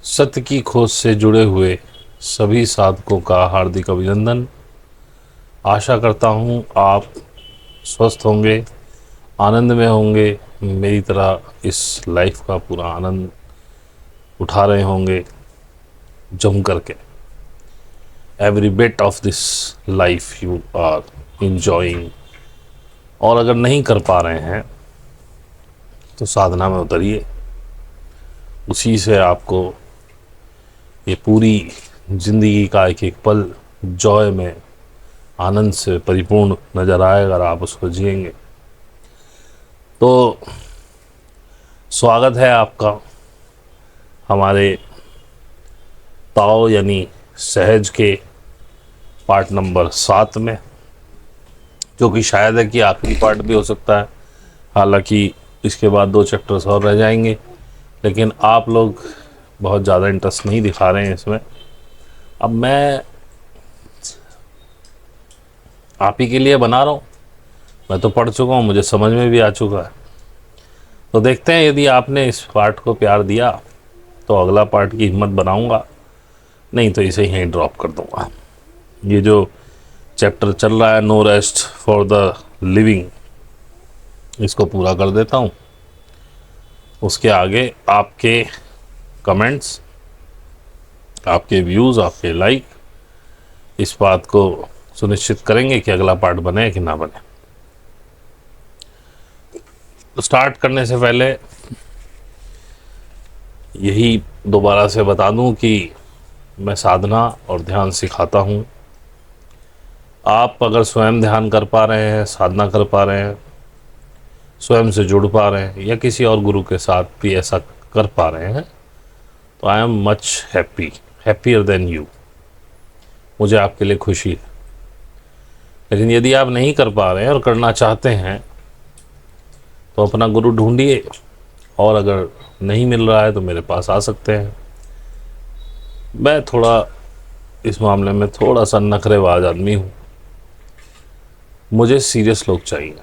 सत्य की खोज से जुड़े हुए सभी साधकों का हार्दिक अभिनंदन। आशा करता हूँ आप स्वस्थ होंगे, आनंद में होंगे, मेरी तरह इस लाइफ का पूरा आनंद उठा रहे होंगे जम करके। Every bit of this life you are enjoying. और अगर नहीं कर पा रहे हैं तो साधना में उतरिए, उसी से आपको ये पूरी जिंदगी का एक एक पल जॉय में आनंद से परिपूर्ण नजर आएगा अगर आप उसको जिएंगे। तो स्वागत है आपका हमारे ताओ यानी सहज के पार्ट नंबर 7 में, जो कि शायद है कि आखिरी पार्ट भी हो सकता है। हालांकि इसके बाद 2 चैप्टर्स और रह जाएंगे, लेकिन आप लोग बहुत ज़्यादा इंटरेस्ट नहीं दिखा रहे हैं इसमें। अब मैं आप ही के लिए बना रहा हूँ। मैं तो पढ़ चुका हूँ, मुझे समझ में भी आ चुका है। तो देखते हैं, यदि आपने इस पार्ट को प्यार दिया तो अगला पार्ट की हिम्मत बनाऊंगा, नहीं तो इसे यहीं ड्रॉप कर दूंगा। ये जो चैप्टर चल रहा है no rest for the living, इसको पूरा कर देता हूँ। उसके आगे आपके कमेंट्स, आपके व्यूज़, आपके लाइक इस बात को सुनिश्चित करेंगे कि अगला पार्ट बने कि ना बने। तो स्टार्ट करने से पहले यही दोबारा से बता दूं कि मैं साधना और ध्यान सिखाता हूं। आप अगर स्वयं ध्यान कर पा रहे हैं, साधना कर पा रहे हैं, स्वयं से जुड़ पा रहे हैं, या किसी और गुरु के साथ भी ऐसा कर पा रहे हैं, तो I am much happier than you. मुझे आपके लिए खुशी है। लेकिन यदि आप नहीं कर पा रहे हैं और करना चाहते हैं तो अपना गुरु ढूंढिए, और अगर नहीं मिल रहा है तो मेरे पास आ सकते हैं। मैं थोड़ा इस मामले में थोड़ा सा नखरेबाज आदमी हूँ। मुझे सीरियस लोग चाहिए।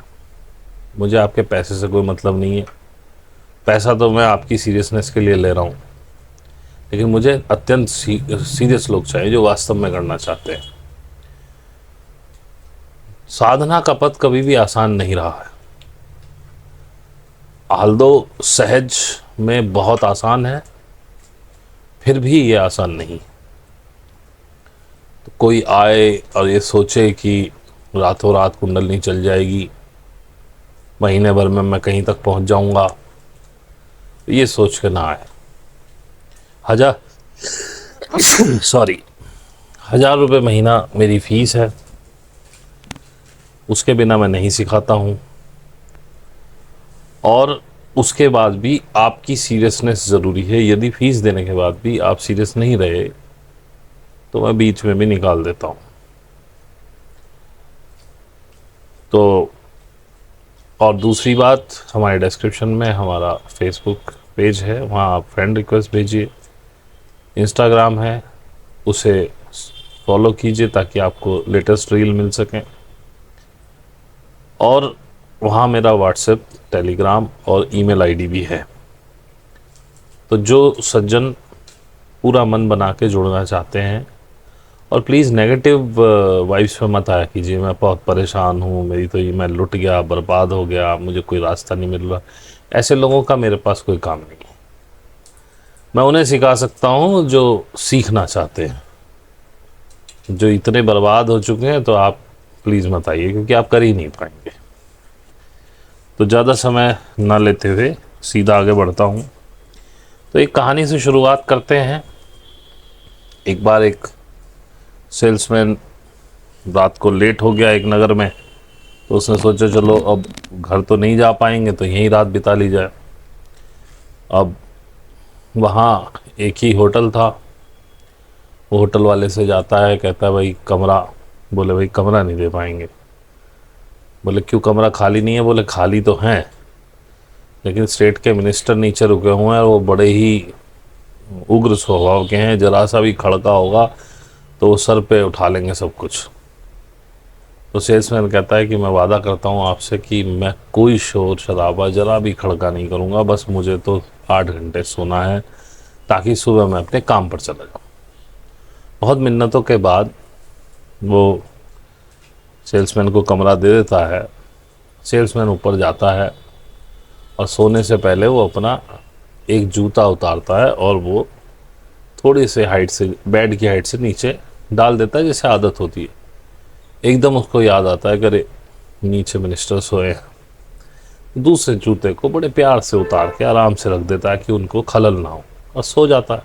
मुझे आपके पैसे से कोई मतलब नहीं है। पैसा तो मैं आपकी सीरियसनेस के लिए ले रहा हूँ, लेकिन मुझे अत्यंत सीरियस लोग चाहिए जो वास्तव में करना चाहते हैं। साधना का पथ कभी भी आसान नहीं रहा है। आल्दो सहज में बहुत आसान है, फिर भी ये आसान नहीं। तो कोई आए और ये सोचे कि रातों रात कुंडलनी चल जाएगी, महीने भर में मैं कहीं तक पहुंच जाऊंगा, तो ये सोच के ना आए। 1000 रुपये महीना मेरी फीस है, उसके बिना मैं नहीं सिखाता हूँ। और उसके बाद भी आपकी सीरियसनेस ज़रूरी है। यदि फीस देने के बाद भी आप सीरियस नहीं रहे तो मैं बीच में भी निकाल देता हूँ। तो और दूसरी बात, हमारे डिस्क्रिप्शन में हमारा फेसबुक पेज है, वहाँ आप फ्रेंड रिक्वेस्ट भेजिए। इंस्टाग्राम है, उसे फॉलो कीजिए ताकि आपको लेटेस्ट रील मिल सकें। और वहाँ मेरा व्हाट्सएप, टेलीग्राम और ईमेल आईडी भी है। तो जो सज्जन पूरा मन बना के जुड़ना चाहते हैं, और प्लीज़ नेगेटिव वाइब्स में मत आया कीजिए, मैं बहुत परेशान हूँ, मेरी तो ये मैं लुट गया, बर्बाद हो गया, मुझे कोई रास्ता नहीं मिल रहा। ऐसे लोगों का मेरे पास कोई काम नहीं है। मैं उन्हें सिखा सकता हूँ जो सीखना चाहते हैं। जो इतने बर्बाद हो चुके हैं तो आप प्लीज़ मत आइए, क्योंकि आप कर ही नहीं पाएंगे। तो ज़्यादा समय ना लेते हुए सीधा आगे बढ़ता हूँ। तो एक कहानी से शुरुआत करते हैं। एक बार एक सेल्समैन रात को लेट हो गया एक नगर में, तो उसने सोचा चलो अब घर तो नहीं जा पाएंगे तो यहीं रात बिता ली जाए। अब वहाँ एक ही होटल था। वो होटल वाले से जाता है, कहता है भाई कमरा। बोले भाई कमरा नहीं दे पाएंगे। बोले क्यों, कमरा खाली नहीं है? बोले खाली तो हैं, लेकिन स्टेट के मिनिस्टर नीचे रुके हुए हैं और वो बड़े ही उग्र स्वभाव के हैं। जरा सा भी खड़का होगा तो वो सर पे उठा लेंगे सब कुछ। तो सेल्समैन कहता है कि मैं वादा करता हूँ आपसे कि मैं कोई शोर शराबा जरा भी खड़का नहीं करूँगा, बस मुझे तो 8 घंटे सोना है, ताकि सुबह मैं अपने काम पर चला जाऊँ। बहुत मिन्नतों के बाद वो सेल्समैन को कमरा दे देता है। सेल्समैन ऊपर जाता है और सोने से पहले वो अपना एक जूता उतारता है और वो थोड़ी से हाइट से, बेड की हाइट से नीचे डाल देता है, जैसे आदत होती है। एकदम उसको याद आता है कि अरे नीचे मिनिस्टर सोए हैं। दूसरे जूते को बड़े प्यार से उतार के आराम से रख देता है कि उनको खलल ना हो, और सो जाता है।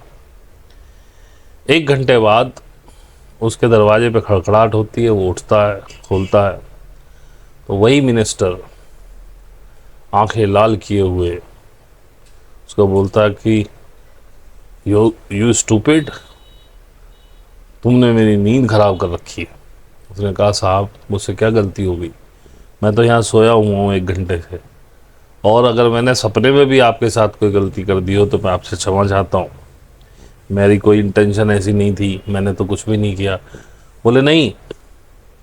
1 घंटे बाद उसके दरवाजे पे खड़खड़ाहट होती है। वो उठता है, खोलता है, तो वही मिनिस्टर आंखें लाल किए हुए उसको बोलता है कि यू स्टूपिड, तुमने मेरी नींद खराब कर रखी है। उसने कहा साहब मुझसे क्या गलती हो गई, मैं तो यहाँ सोया हुआ हूँ 1 घंटे से, और अगर मैंने सपने में भी आपके साथ कोई गलती कर दी हो तो मैं आपसे क्षमा चाहता हूँ, मेरी कोई इंटेंशन ऐसी नहीं थी, मैंने तो कुछ भी नहीं किया। बोले नहीं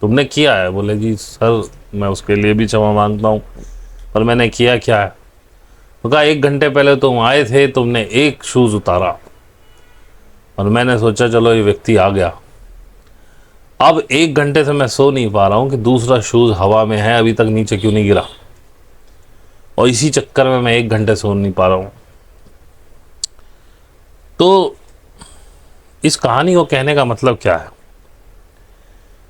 तुमने किया है। बोले जी सर मैं उसके लिए भी क्षमा मांगता हूँ, पर मैंने किया क्या है। तो कहा 1 घंटे पहले तुम आए थे, तुमने एक शूज़ उतारा और मैंने सोचा चलो ये व्यक्ति आ गया। अब 1 घंटे से मैं सो नहीं पा रहा हूँ कि दूसरा शूज़ हवा में है, अभी तक नीचे क्यों नहीं गिरा, और इसी चक्कर में मैं 1 घंटे सो नहीं पा रहा हूँ। तो इस कहानी को कहने का मतलब क्या है,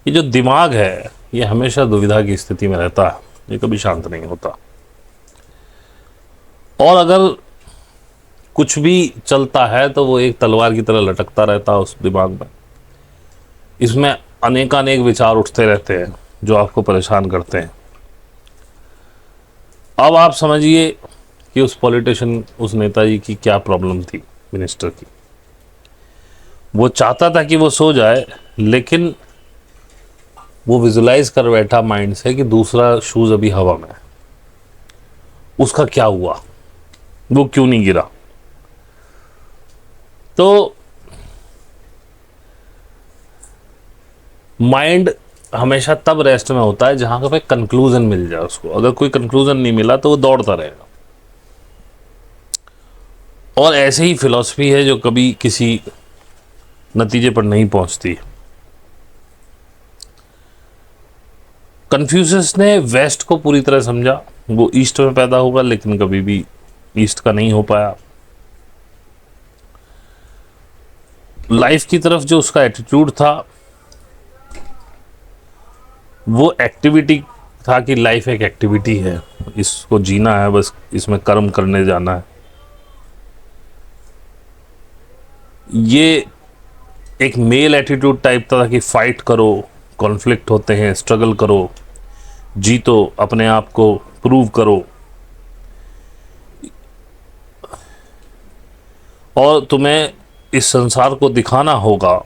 ये जो दिमाग है ये हमेशा दुविधा की स्थिति में रहता है, ये कभी शांत नहीं होता। और अगर कुछ भी चलता है तो वो एक तलवार की तरह लटकता रहता है उस दिमाग में। इसमें अनेकानेक विचार उठते रहते हैं जो आपको परेशान करते हैं। अब आप समझिए कि उस पॉलिटिशियन, उस नेताजी की क्या प्रॉब्लम थी, मिनिस्टर की। वो चाहता था कि वो सो जाए, लेकिन वो विजुलाइज कर बैठा माइंड से कि दूसरा शूज अभी हवा में है, उसका क्या हुआ, वो क्यों नहीं गिरा। तो माइंड हमेशा तब रेस्ट में होता है जहां पे कंक्लूजन मिल जाए उसको। अगर कोई कंक्लूजन नहीं मिला तो वो दौड़ता रहेगा। और ऐसे ही फिलॉसफी है जो कभी किसी नतीजे पर नहीं पहुंचती। कन्फ्यूशियस ने वेस्ट को पूरी तरह समझा, वो ईस्ट में पैदा होगा लेकिन कभी भी ईस्ट का नहीं हो पाया। लाइफ की तरफ जो उसका एटीट्यूड था वो एक्टिविटी था कि लाइफ एक एक्टिविटी है, इसको जीना है, बस इसमें कर्म करने जाना है। ये एक मेल एटीट्यूड टाइप था कि फाइट करो, कॉन्फ्लिक्ट होते हैं, स्ट्रगल करो, जीतो, अपने आप को प्रूव करो, और तुम्हें इस संसार को दिखाना होगा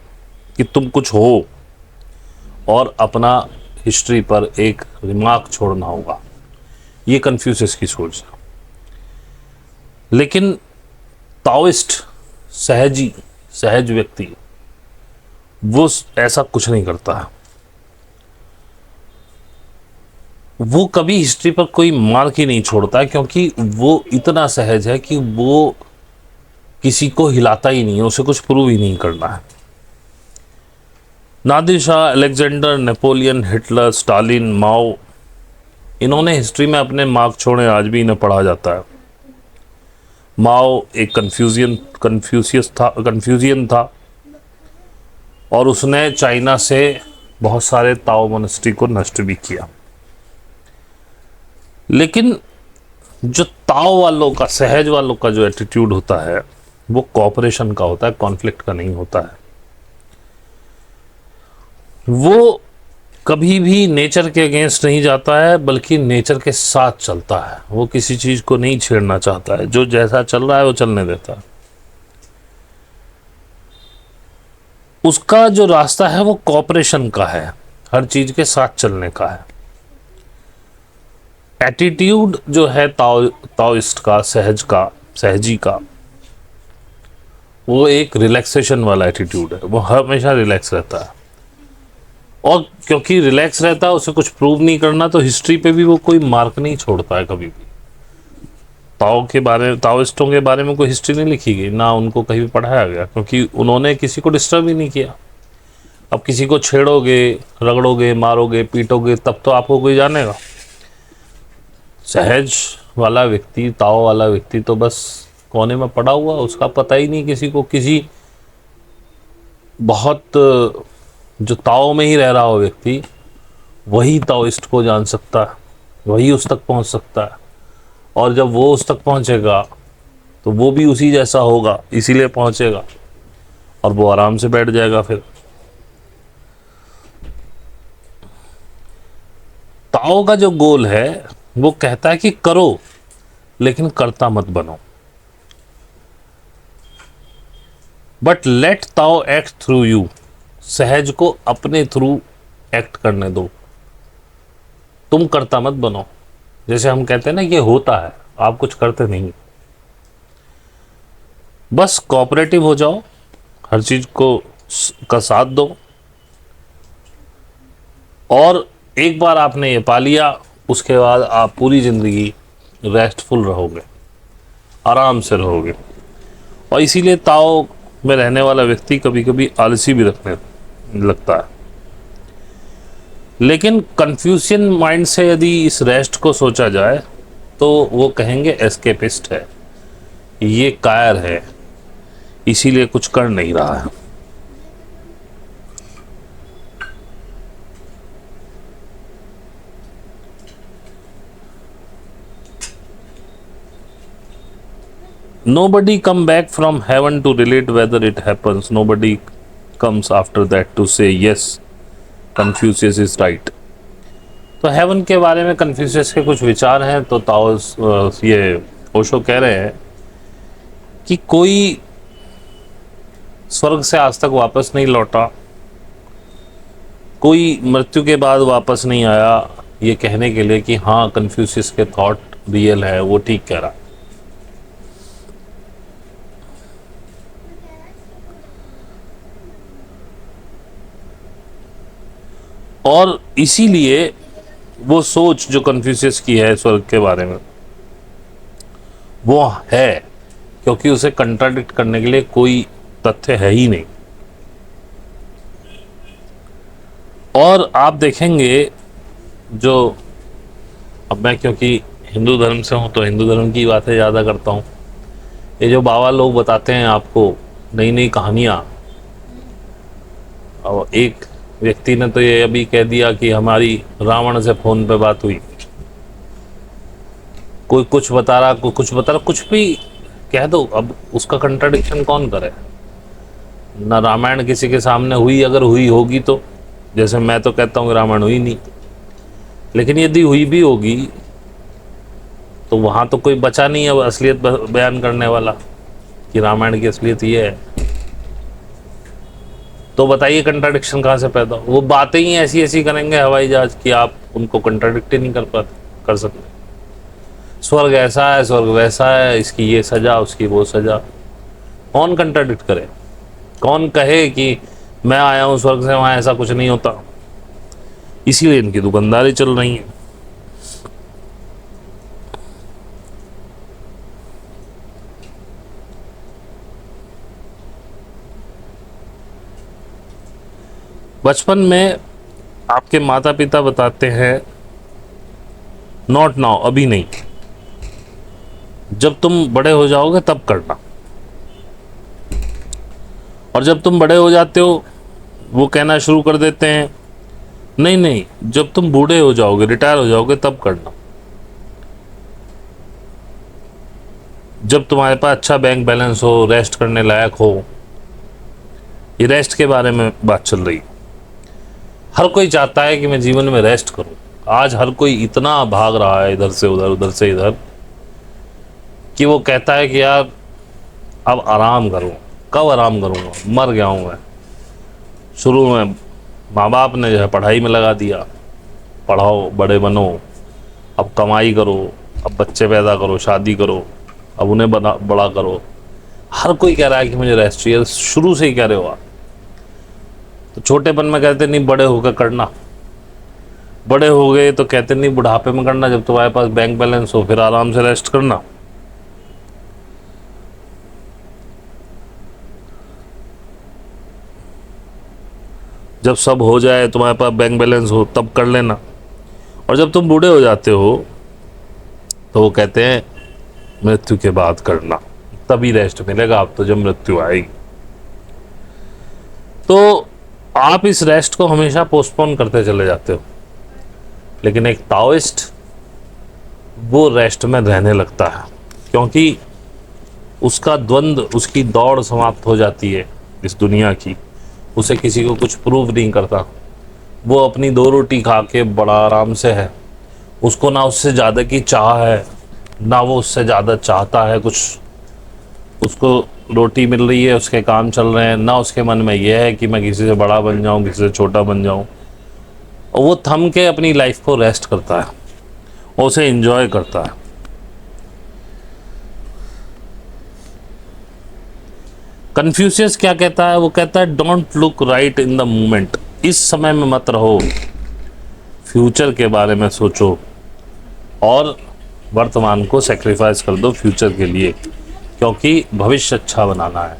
कि तुम कुछ हो, और अपना हिस्ट्री पर एक रिमार्क छोड़ना होगा। ये कन्फ्यूशियस की सोच है। लेकिन ताओइस्ट, सहज व्यक्ति, वो ऐसा कुछ नहीं करता है। वो कभी हिस्ट्री पर कोई मार्क ही नहीं छोड़ता है, क्योंकि वो इतना सहज है कि वो किसी को हिलाता ही नहीं है, उसे कुछ प्रूव ही नहीं करना है। Nadir Shah, Alexander, Napoleon, Hitler, Stalin, Mao, इन्होंने हिस्ट्री में अपने मार्क छोड़े, आज भी इन्हें पढ़ा जाता है। माओ एक कन्फ्यूजियन था और उसने चाइना से बहुत सारे ताओ मोनेस्ट्री को नष्ट भी किया। लेकिन जो ताओ वालों का, सहज वालों का जो एटीट्यूड होता है वो कोऑपरेशन का होता है, कॉन्फ्लिक्ट का नहीं होता है। वो कभी भी नेचर के अगेंस्ट नहीं जाता है, बल्कि नेचर के साथ चलता है। वो किसी चीज को नहीं छेड़ना चाहता है, जो जैसा चल रहा है वो चलने देता है। उसका जो रास्ता है वो कोऑपरेशन का है, हर चीज के साथ चलने का है। एटीट्यूड जो है ताओइस्ट का, सहजी का, वो एक रिलैक्सेशन वाला एटीट्यूड है। वो हमेशा रिलैक्स रहता है, और क्योंकि रिलैक्स रहता है, उसे कुछ प्रूव नहीं करना, तो हिस्ट्री पे भी वो कोई मार्क नहीं छोड़ता है कभी भी। ताओइस्टों के बारे में कोई हिस्ट्री नहीं लिखी गई, ना उनको कहीं भी पढ़ाया गया, क्योंकि उन्होंने किसी को डिस्टर्ब ही नहीं किया। अब किसी को छेड़ोगे, रगड़ोगे, मारोगे, पीटोगे, तब तो आपको कोई जानेगा। सहज वाला व्यक्ति, ताओ वाला व्यक्ति तो बस कोने में पड़ा हुआ, उसका पता ही नहीं किसी को। किसी बहुत जो ताओ में ही रह रहा हो व्यक्ति, वही ताओइस्ट को जान सकता है, वही उस तक पहुंच सकता है। और जब वो उस तक पहुंचेगा तो वो भी उसी जैसा होगा, इसीलिए पहुंचेगा, और वो आराम से बैठ जाएगा। फिर ताओ का जो गोल है वो कहता है कि करो, लेकिन करता मत बनो। But let Tao act through you, सहज को अपने थ्रू एक्ट करने दो, तुम करता मत बनो। जैसे हम कहते हैं ना, ये होता है, आप कुछ करते नहीं, बस कोऑपरेटिव हो जाओ, हर चीज को का साथ दो। और एक बार आपने ये पा लिया, उसके बाद आप पूरी जिंदगी रेस्टफुल रहोगे, आराम से रहोगे। और इसीलिए ताओ में रहने वाला व्यक्ति कभी कभी आलसी भी रखने लगता है। लेकिन कन्फ्यूशियन माइंड से यदि इस रेस्ट को सोचा जाए तो वो कहेंगे एस्केपिस्ट है, ये कायर है, इसीलिए कुछ कर नहीं रहा है। Nobody come back from heaven to relate whether it happens. Nobody comes after that to say yes, Confucius is right. तो हेवन के बारे में कन्फ्यूशियस के कुछ विचार हैं। तो ये ओशो कह रहे हैं कि कोई स्वर्ग से आज तक वापस नहीं लौटा, कोई मृत्यु के बाद वापस नहीं आया ये कहने के लिए कि हाँ कन्फ्यूशियस के थॉट रियल है, वो ठीक कह रहा। और इसीलिए वो सोच जो कन्फ्यूशियस की है स्वर्ग के बारे में, वो है क्योंकि उसे कंट्राडिक्ट करने के लिए कोई तथ्य है ही नहीं। और आप देखेंगे जो, अब मैं क्योंकि हिंदू धर्म से हूँ तो हिंदू धर्म की बातें ज़्यादा करता हूँ। ये जो बाबा लोग बताते हैं आपको नई नई कहानियाँ, और एक व्यक्ति ने तो ये अभी कह दिया कि हमारी रावण से फोन पे बात हुई, कोई कुछ बता रहा, कोई कुछ बता रहा, कुछ भी कह दो, अब उसका कंट्राडिक्शन कौन करे। ना रामायण किसी के सामने हुई, अगर हुई होगी तो, जैसे मैं तो कहता हूँ कि रामायण हुई नहीं, लेकिन यदि हुई भी होगी तो वहाँ तो कोई बचा नहीं है असलियत बयान करने वाला कि रामायण की असलियत ये है। तो बताइए कंट्राडिक्शन कहाँ से पैदा हो। वो बातें ही ऐसी ऐसी करेंगे हवाई जहाज की, आप उनको कंट्राडिक्ट ही नहीं कर सकते। स्वर्ग ऐसा है, स्वर्ग वैसा है, इसकी ये सजा, उसकी वो सजा, कौन कंट्राडिक्ट करे, कौन कहे कि मैं आया हूँ स्वर्ग से, वहाँ ऐसा कुछ नहीं होता। इसीलिए इनकी दुकानदारी चल रही है। बचपन में आपके माता पिता बताते हैं नॉट नाउ, अभी नहीं, जब तुम बड़े हो जाओगे तब करना। और जब तुम बड़े हो जाते हो वो कहना शुरू कर देते हैं नहीं नहीं, जब तुम बूढ़े हो जाओगे, रिटायर हो जाओगे तब करना। जब तुम्हारे पास अच्छा बैंक बैलेंस हो, रेस्ट करने लायक हो। ये रेस्ट के बारे में बात चल रही। हर कोई चाहता है कि मैं जीवन में रेस्ट करूं। आज हर कोई इतना भाग रहा है इधर से उधर, उधर से इधर, कि वो कहता है कि यार अब आराम करूं। कब आराम करूंगा, मर गया हूं मैं। शुरू में माँ बाप ने जो है पढ़ाई में लगा दिया, पढ़ाओ, बड़े बनो, अब कमाई करो, अब बच्चे पैदा करो, शादी करो, अब उन्हें बड़ा करो। हर कोई कह रहा है कि मुझे रेस्ट चाहिए, शुरू से ही कह रहे हो आप। तो छोटेपन में कहते नहीं बड़े होकर करना, बड़े हो गए तो कहते नहीं बुढ़ापे में करना, जब तुम्हारे पास बैंक बैलेंस हो फिर आराम से रेस्ट करना। जब सब हो जाए, तुम्हारे पास बैंक बैलेंस हो, तब कर लेना। और जब तुम बूढ़े हो जाते हो तो वो कहते हैं मृत्यु के बाद करना, तभी रेस्ट मिलेगा आपको जब मृत्यु आएगी। तो आप इस रेस्ट को हमेशा पोस्टपोन करते चले जाते हो, लेकिन एक ताओइस्ट वो रेस्ट में रहने लगता है, क्योंकि उसका द्वंद्व, उसकी दौड़ समाप्त हो जाती है इस दुनिया की। उसे किसी को कुछ प्रूव नहीं करता, वो अपनी 2 रोटी खा के बड़ा आराम से है। उसको ना उससे ज़्यादा की चाह है, ना वो उससे ज़्यादा चाहता है कुछ। उसको रोटी मिल रही है, उसके काम चल रहे हैं, ना उसके मन में यह है कि मैं किसी से बड़ा बन जाऊं, किसी से छोटा बन जाऊं। और वो थम के अपनी लाइफ को रेस्ट करता है और उसे एंजॉय करता है। कन्फ्यूशियस क्या कहता है? वो कहता है don't look right in the moment. इस समय में मत रहो, फ्यूचर के बारे में सोचो और वर्तमान को सेक्रीफाइस कर दो फ्यूचर के लिए, क्योंकि भविष्य अच्छा बनाना है।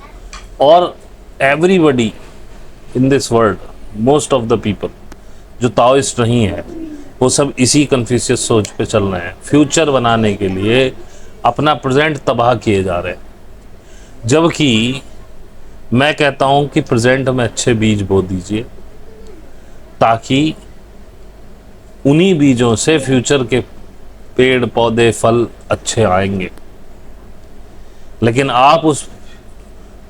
और everybody in this world, most of the people जो ताओइस्ट नहीं है, वो सब इसी कन्फ्यूशियस सोच पे चल रहे हैं। फ्यूचर बनाने के लिए अपना प्रेजेंट तबाह किए जा रहे हैं, जबकि मैं कहता हूं कि प्रेजेंट में अच्छे बीज बो दीजिए, ताकि उन्हीं बीजों से फ्यूचर के पेड़ पौधे फल अच्छे आएंगे। लेकिन आप उस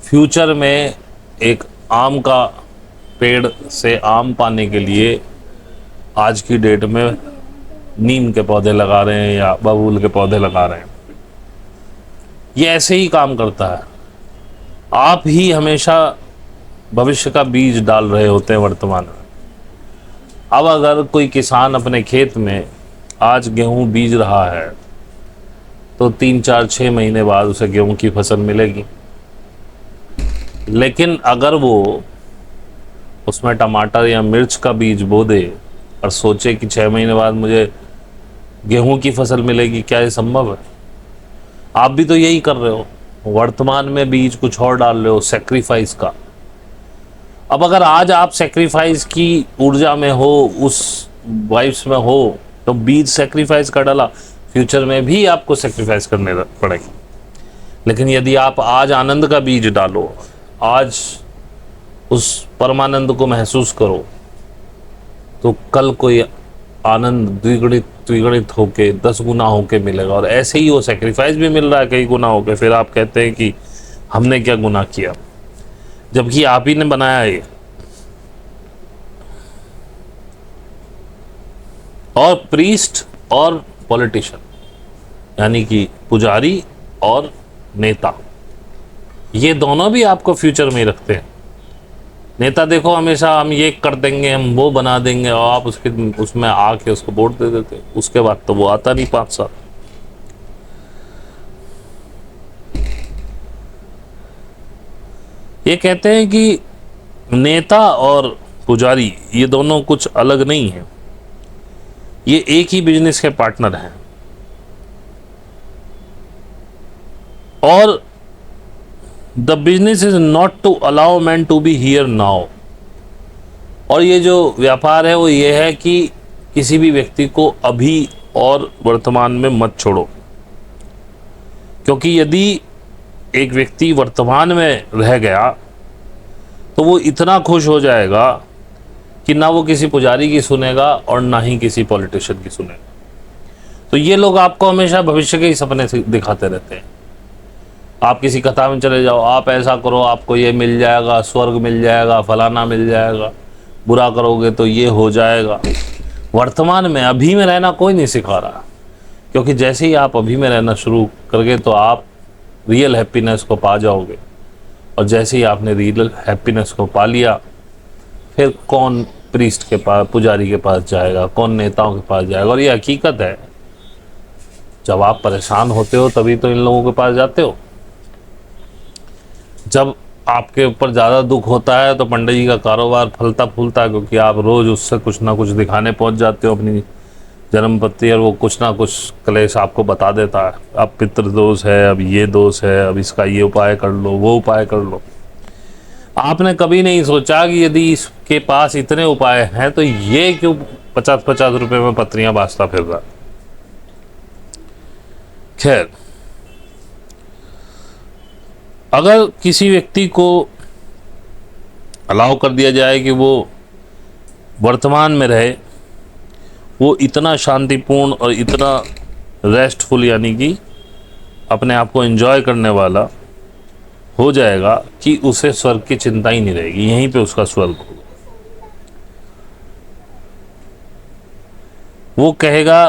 फ्यूचर में एक आम का पेड़ से आम पाने के लिए आज की डेट में नीम के पौधे लगा रहे हैं या बबूल के पौधे लगा रहे हैं। ये ऐसे ही काम करता है। आप ही हमेशा भविष्य का बीज डाल रहे होते हैं वर्तमान में। अब अगर कोई किसान अपने खेत में आज गेहूं बीज रहा है, तो 3, 4, 6 महीने बाद उसे गेहूं की फसल मिलेगी। लेकिन अगर वो उसमें टमाटर या मिर्च का बीज बो दे और सोचे कि 6 महीने बाद मुझे गेहूं की फसल मिलेगी, क्या ये संभव है? आप भी तो यही कर रहे हो, वर्तमान में बीज कुछ और डाल रहे हो, सेक्रीफाइस का। अब अगर आज आप सेक्रीफाइस की ऊर्जा में हो, उस वाइब्स में हो, तो बीज सेक्रीफाइस का डाला, फ्यूचर में भी आपको सेक्रीफाइस करने पड़ेगी। लेकिन यदि आप आज आनंद का बीज डालो, आज उस परमानंद को महसूस करो, तो कल कोई आनंद द्विगुणित होके 10 गुना होके मिलेगा। और ऐसे ही वो सेक्रीफाइस भी मिल रहा है कई गुना होके। फिर आप कहते हैं कि हमने क्या गुनाह किया, जबकि आप ही ने बनाया है। और प्रीस्ट और पॉलिटिशियन, यानी कि पुजारी और नेता, ये दोनों भी आपको फ्यूचर में रखते हैं। नेता देखो, हमेशा हम ये कर देंगे, हम वो बना देंगे, और आप उसमें आके उसको वोट दे देते। उसके बाद तो वो आता नहीं 5 साल। ये कहते हैं कि नेता और पुजारी ये दोनों कुछ अलग नहीं है, ये एक ही बिजनेस के पार्टनर हैं। और the business is not to allow man to be here now. और ये जो व्यापार है वो ये है कि किसी भी व्यक्ति को अभी और वर्तमान में मत छोड़ो, क्योंकि यदि एक व्यक्ति वर्तमान में रह गया तो वो इतना खुश हो जाएगा कि ना वो किसी पुजारी की सुनेगा और ना ही किसी पॉलिटिशियन की सुनेगा। तो ये लोग आपको हमेशा भविष्य के ही सपने दिखाते रहते हैं। आप किसी कथा में चले जाओ, आप ऐसा करो आपको ये मिल जाएगा, स्वर्ग मिल जाएगा, फलाना मिल जाएगा, बुरा करोगे तो ये हो जाएगा। वर्तमान में अभी में रहना कोई नहीं सिखा रहा, क्योंकि जैसे ही आप अभी में रहना शुरू करोगे तो आप रियल हैप्पीनेस को पा जाओगे। और जैसे ही आपने रियल हैप्पीनेस को पा लिया, फिर कौन प्रीस्ट के पास, पुजारी के पास जाएगा, कौन नेताओं के पास जाएगा। और ये हकीकत है, जब आप परेशान होते हो तभी तो इन लोगों के पास जाते हो। जब आपके ऊपर ज़्यादा दुख होता है तो पंडित जी का कारोबार फलता फूलता है, क्योंकि आप रोज़ उससे कुछ ना कुछ दिखाने पहुंच जाते हो अपनी जन्मपत्ति, और वो कुछ ना कुछ क्लेश आपको बता देता है। अब पितृदोष है, अब ये दोष है, अब इसका ये उपाय कर लो, वो उपाय कर लो। आपने कभी नहीं सोचा कि यदि इसके पास इतने उपाय हैं तो ये क्यों 50-50 रुपए में पत्रियां बांटता फिर रहा। खैर, अगर किसी व्यक्ति को अलाउ कर दिया जाए कि वो वर्तमान में रहे, वो इतना शांतिपूर्ण और इतना रेस्टफुल यानी कि अपने आप को एंजॉय करने वाला हो जाएगा कि उसे स्वर्ग की चिंता ही नहीं रहेगी, यहीं पे उसका स्वर्ग होगा। वो कहेगा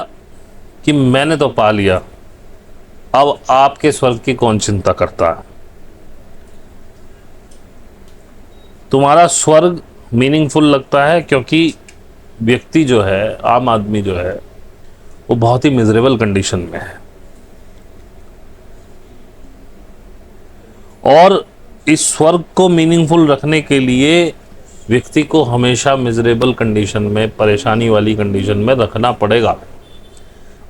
कि मैंने तो पा लिया, अब आपके स्वर्ग की कौन चिंता करता है। तुम्हारा स्वर्ग मीनिंगफुल लगता है क्योंकि व्यक्ति जो है, आम आदमी जो है, वो बहुत ही मिजरेबल कंडीशन में है, और इस स्वर्ग को मीनिंगफुल रखने के लिए व्यक्ति को हमेशा मिजरेबल कंडीशन में, परेशानी वाली कंडीशन में रखना पड़ेगा,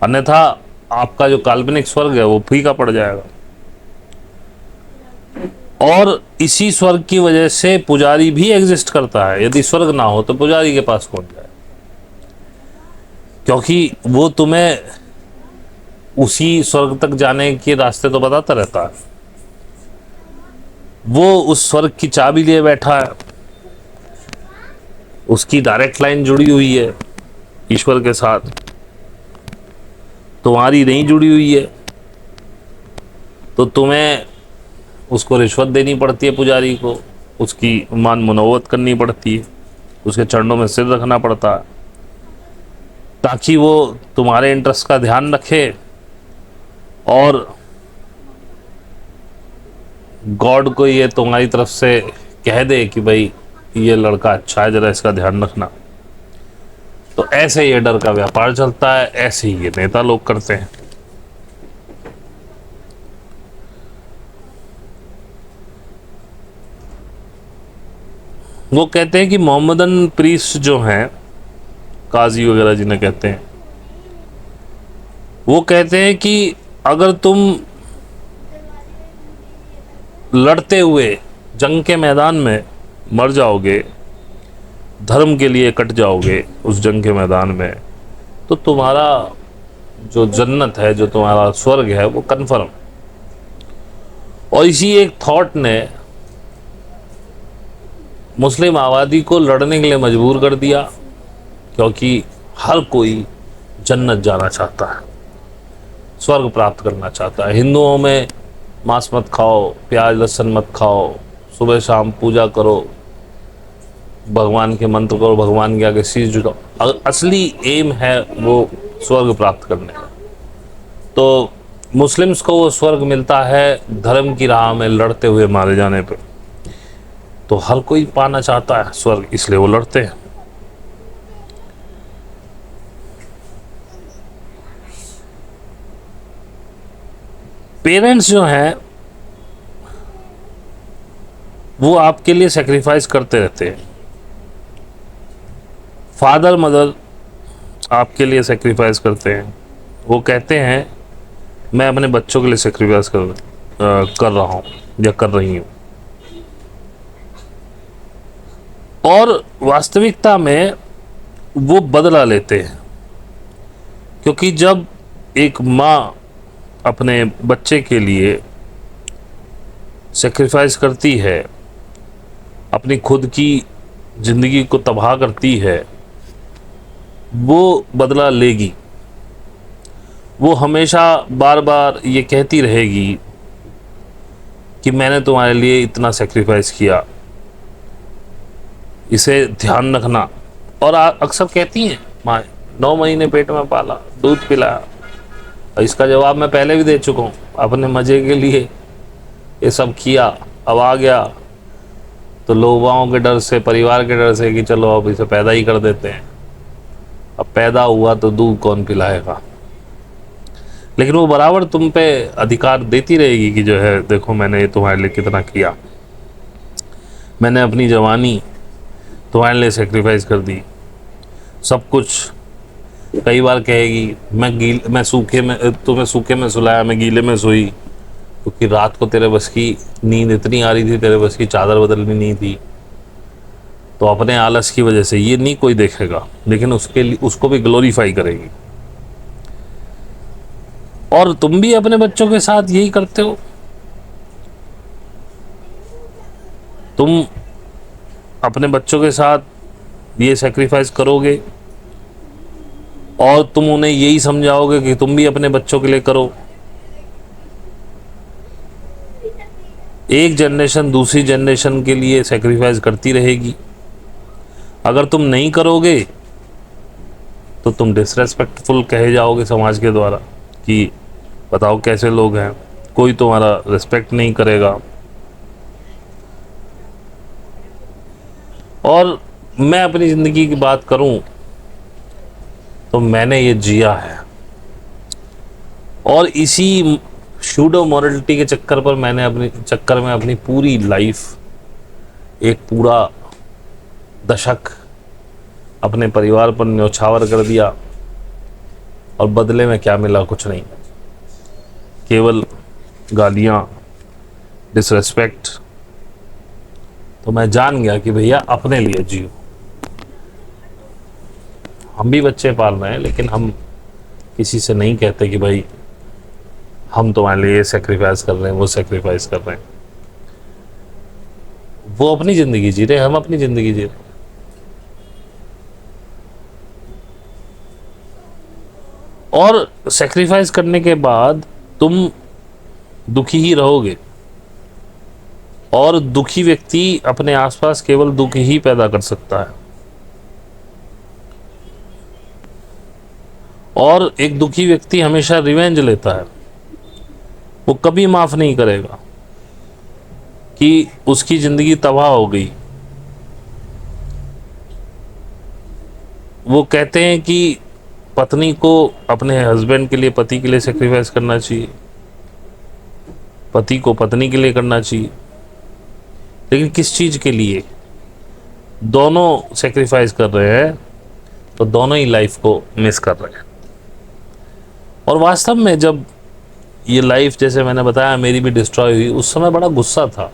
अन्यथा आपका जो काल्पनिक स्वर्ग है वो फीका पड़ जाएगा। और इसी स्वर्ग की वजह से पुजारी भी एग्जिस्ट करता है। यदि स्वर्ग ना हो तो पुजारी के पास कौन जाए, क्योंकि वो तुम्हें उसी स्वर्ग तक जाने के रास्ते तो बताता रहता है। वो उस स्वर्ग की चाबी लिए बैठा है, उसकी डायरेक्ट लाइन जुड़ी हुई है ईश्वर के साथ, तुम्हारी नहीं जुड़ी हुई है, तो तुम्हें उसको रिश्वत देनी पड़ती है, पुजारी को उसकी मान मुनव्वत करनी पड़ती है, उसके चरणों में सिर रखना पड़ता है, ताकि वो तुम्हारे इंटरेस्ट का ध्यान रखे और गॉड को ये तुम्हारी तरफ से कह दे कि भाई ये लड़का अच्छा है, जरा इसका ध्यान रखना। तो ऐसे ये डर का व्यापार चलता है, ऐसे ही ये नेता लोग करते हैं। वो कहते हैं कि मोहम्मदन प्रीस्ट जो हैं, काजी वगैरह जिन्हें कहते हैं, वो कहते हैं कि अगर तुम लड़ते हुए जंग के मैदान में मर जाओगे, धर्म के लिए कट जाओगे उस जंग के मैदान में, तो तुम्हारा जो जन्नत है, जो तुम्हारा स्वर्ग है, वो कन्फर्म। और इसी एक थॉट ने मुस्लिम आबादी को लड़ने के लिए मजबूर कर दिया, क्योंकि हर कोई जन्नत जाना चाहता है, स्वर्ग प्राप्त करना चाहता है। हिंदुओं में मांस मत खाओ, प्याज लहसुन मत खाओ, सुबह शाम पूजा करो, भगवान के मंत्र करो, भगवान के आगे शीश झुकाओ। अगर असली एम है वो स्वर्ग प्राप्त करने का, तो मुस्लिम्स को वो स्वर्ग मिलता है धर्म की राह में लड़ते हुए मारे जाने पे। तो हर कोई पाना चाहता है स्वर्ग, इसलिए वो लड़ते हैं। पेरेंट्स जो हैं वो आपके लिए सेक्रीफाइस करते रहते हैं। फादर मदर आपके लिए सेक्रीफाइस करते हैं। वो कहते हैं मैं अपने बच्चों के लिए सेक्रीफाइस कर रहा हूँ या कर रही हूँ। और वास्तविकता में वो बदला लेते हैं, क्योंकि जब एक माँ अपने बच्चे के लिए सेक्रीफाइस करती है, अपनी खुद की ज़िंदगी को तबाह करती है, वो बदला लेगी। वो हमेशा बार बार ये कहती रहेगी कि मैंने तुम्हारे लिए इतना सेक्रीफाइस किया, इसे ध्यान रखना। और अक्सर कहती हैं माँ, 9 महीने पेट में पाला, दूध पिलाया। इसका जवाब मैं पहले भी दे चुका हूँ, अपने मज़े के लिए ये सब किया, अब आ गया तो लोगों के डर से, परिवार के डर से कि चलो अब इसे पैदा ही कर देते हैं। अब पैदा हुआ तो दूध कौन पिलाएगा। लेकिन वो बराबर तुम पे अधिकार देती रहेगी कि जो है देखो मैंने ये तुम्हारे लिए कितना किया, मैंने अपनी जवानी तुम्हारे लिए सेक्रीफाइस कर दी, सब कुछ। कई बार कहेगी मैं सूखे में, तुम्हें सूखे में सुलाया, मैं गीले में सोई, क्योंकि रात को तेरे बस की नींद इतनी आ रही थी, तेरे बस की चादर बदलनी नहीं थी, तो अपने आलस की वजह से ये नहीं कोई देखेगा, लेकिन उसके लिए उसको भी ग्लोरीफाई करेगी। और तुम भी अपने बच्चों के साथ यही करते हो। तुम अपने बच्चों के साथ ये सेक्रीफाइस करोगे और तुम उन्हें यही समझाओगे कि तुम भी अपने बच्चों के लिए करो। एक जनरेशन दूसरी जनरेशन के लिए सेक्रीफाइस करती रहेगी। अगर तुम नहीं करोगे तो तुम डिसरेस्पेक्टफुल कहे जाओगे समाज के द्वारा कि बताओ कैसे लोग हैं, कोई तुम्हारा रिस्पेक्ट नहीं करेगा। और मैं अपनी ज़िंदगी की बात करूं तो मैंने ये जिया है, और इसी शूडो मॉरलिटी के चक्कर में अपनी पूरी लाइफ एक पूरा दशक अपने परिवार पर न्यौछावर कर दिया, और बदले में क्या मिला? कुछ नहीं, केवल गालियां, डिसरेस्पेक्ट। तो मैं जान गया कि भैया अपने लिए जियो। हम भी बच्चे पाल रहे हैं, लेकिन हम किसी से नहीं कहते कि भाई हम तुम्हारे लिए सेक्रीफाइस कर रहे हैं, वो सेक्रीफाइस कर रहे हैं। वो अपनी ज़िंदगी जी रहे, हम अपनी ज़िंदगी जी रहे। और सेक्रीफाइस करने के बाद तुम दुखी ही रहोगे, और दुखी व्यक्ति अपने आसपास केवल दुख ही पैदा कर सकता है। और एक दुखी व्यक्ति हमेशा रिवेंज लेता है, वो कभी माफ नहीं करेगा कि उसकी जिंदगी तबाह हो गई। वो कहते हैं कि पत्नी को अपने हस्बैंड के लिए, पति के लिए सेक्रीफाइस करना चाहिए, पति को पत्नी के लिए करना चाहिए, लेकिन किस चीज़ के लिए? दोनों सेक्रीफाइस कर रहे हैं तो दोनों ही लाइफ को मिस कर रहे हैं। और वास्तव में जब ये लाइफ, जैसे मैंने बताया, मेरी भी डिस्ट्रॉय हुई, उस समय बड़ा गुस्सा था,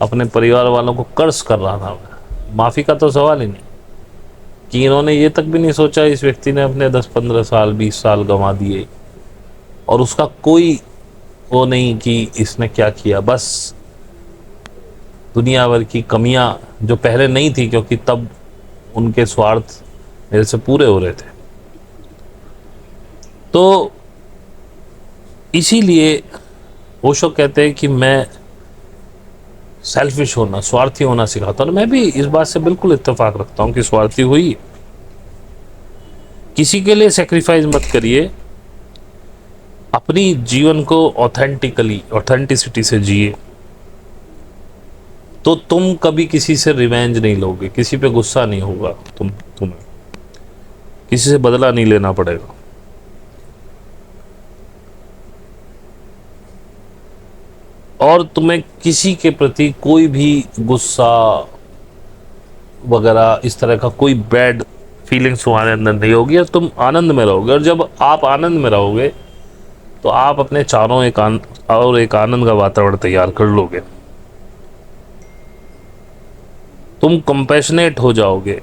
अपने परिवार वालों को कर्ज कर रहा था मैं। माफ़ी का तो सवाल ही नहीं कि इन्होंने ये तक भी नहीं सोचा इस व्यक्ति ने अपने 10-15 साल 20 साल गंवा दिए, और उसका कोई वो नहीं कि इसने क्या किया। बस दुनिया भर की कमियां जो पहले नहीं थी, क्योंकि तब उनके स्वार्थ मेरे से पूरे हो रहे थे। तो इसीलिए ओशो कहते हैं कि मैं सेल्फिश होना, स्वार्थी होना सिखाता हूँ। मैं भी इस बात से बिल्कुल इत्तेफाक रखता हूँ कि स्वार्थी हुई, किसी के लिए सेक्रीफाइस मत करिए, अपनी जीवन को ऑथेंटिसिटी से जिए, तो तुम कभी किसी से रिवेंज नहीं लोगे, किसी पे गुस्सा नहीं होगा, तुम्हें किसी से बदला नहीं लेना पड़ेगा। और तुम्हें किसी के प्रति कोई भी गुस्सा वगैरह इस तरह का कोई बैड फीलिंग्स तुम्हारे अंदर नहीं होगी, और तुम आनंद में रहोगे। और जब आप आनंद में रहोगे तो आप अपने चारों एक आनंद का वातावरण तैयार कर लोगे। तुम कंपैशनेट हो जाओगे,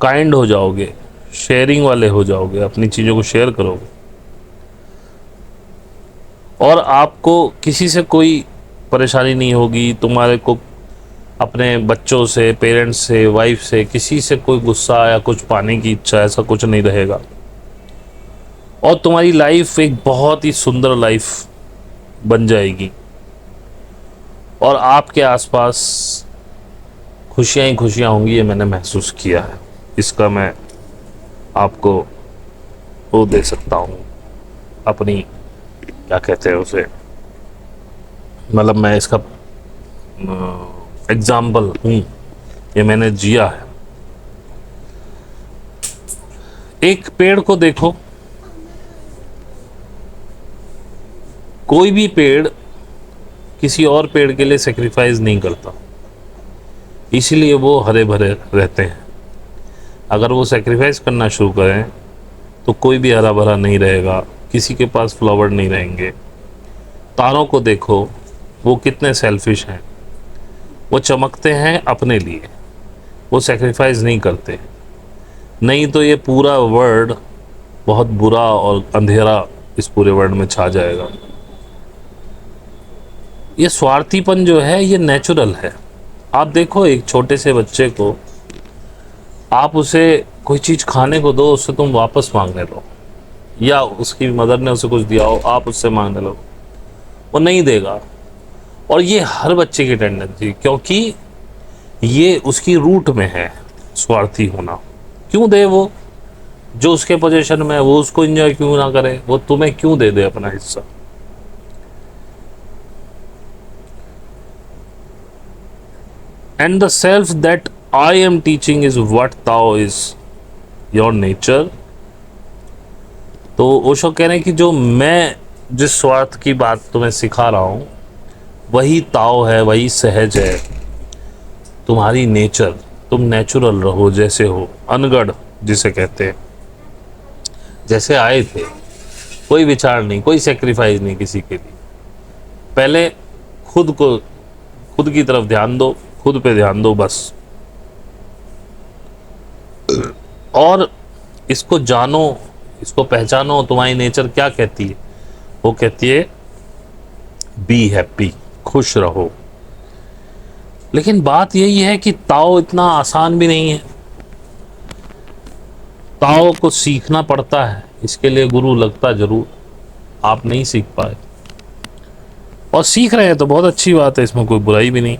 काइंड हो जाओगे, शेयरिंग वाले हो जाओगे, अपनी चीज़ों को शेयर करोगे, और आपको किसी से कोई परेशानी नहीं होगी। तुम्हारे को अपने बच्चों से, पेरेंट्स से, वाइफ से, किसी से कोई गुस्सा या कुछ पाने की इच्छा, ऐसा कुछ नहीं रहेगा। और तुम्हारी लाइफ एक बहुत ही सुंदर लाइफ बन जाएगी, और आपके आसपास खुशियाँ ही खुशियाँ होंगी। ये मैंने महसूस किया है, इसका मैं आपको वो दे सकता हूँ, अपनी क्या कहते हैं उसे, मतलब मैं इसका एग्जाम्पल हूँ, ये मैंने जिया है। एक पेड़ को देखो, कोई भी पेड़ किसी और पेड़ के लिए सेक्रीफाइस नहीं करता, इसीलिए वो हरे भरे रहते हैं। अगर वो सेक्रीफाइस करना शुरू करें तो कोई भी हरा भरा नहीं रहेगा, किसी के पास फ्लावर नहीं रहेंगे, तारों को देखो, वो कितने सेल्फिश हैं। वो चमकते हैं अपने लिए, वो सेक्रीफाइस नहीं करते। नहीं तो ये पूरा वर्ल्ड बहुत बुरा और अंधेरा इस पूरे वर्ल्ड में छा जाएगा। ये स्वार्थीपन जो है ये नेचुरल है। आप देखो एक छोटे से बच्चे को, आप उसे कोई चीज़ खाने को दो, उससे तुम वापस मांगने लो, या उसकी मदर ने उसे कुछ दिया हो आप उससे मांगने लो, वो नहीं देगा। और ये हर बच्चे की टेंडेंसी, क्योंकि ये उसकी रूट में है स्वार्थी होना। क्यों दे वो, जो उसके पोजीशन में है वो उसको एंजॉय क्यों ना करे, वो तुम्हें क्यों दे दे अपना हिस्सा। And the self that I am teaching is what Tao is your nature. तो ओशो कह रहे हैं कि जो मैं जिस स्वार्थ की बात तुम्हें सिखा रहा हूं वही ताओ है, वही सहज है, तुम्हारी नेचर। तुम नेचुरल रहो जैसे हो, अनगढ़ जिसे कहते हैं, जैसे आए थे, कोई विचार नहीं, कोई सेक्रीफाइस नहीं किसी के लिए। पहले खुद को, खुद की तरफ ध्यान दो, खुद पे ध्यान दो बस। और इसको जानो, इसको पहचानो, तुम्हारी नेचर क्या कहती है। वो कहती है बी हैप्पी, खुश रहो। लेकिन बात यही है कि ताओ इतना आसान भी नहीं है। ताओ को सीखना पड़ता है, इसके लिए गुरु लगता जरूर। आप नहीं सीख पाए और सीख रहे हैं तो बहुत अच्छी बात है, इसमें कोई बुराई भी नहीं।